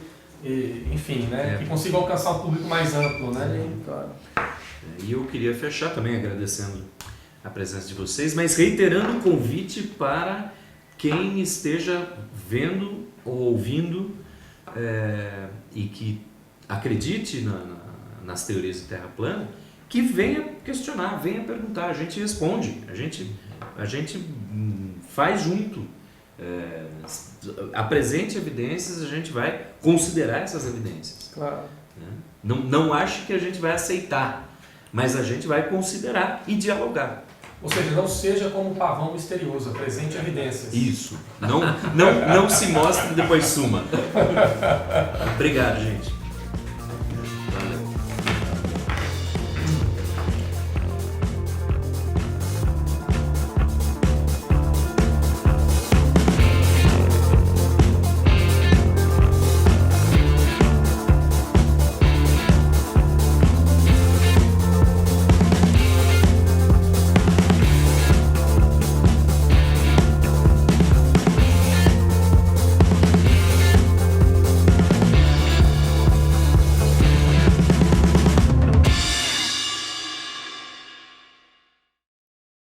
enfim, né, que consigam alcançar um público mais amplo, né? Sim, claro. E eu queria fechar também agradecendo a presença de vocês, mas reiterando o convite para quem esteja vendo ou ouvindo e que acredite nas teorias de terra plana, que venha questionar, venha perguntar, a gente responde, a gente faz junto, apresente evidências, a gente vai considerar essas evidências. Claro. Né? Não ache que a gente vai aceitar, mas a gente vai considerar e dialogar. Ou seja, não seja como um pavão misterioso, apresente evidências. Isso. Não se mostre e depois suma. Obrigado, gente.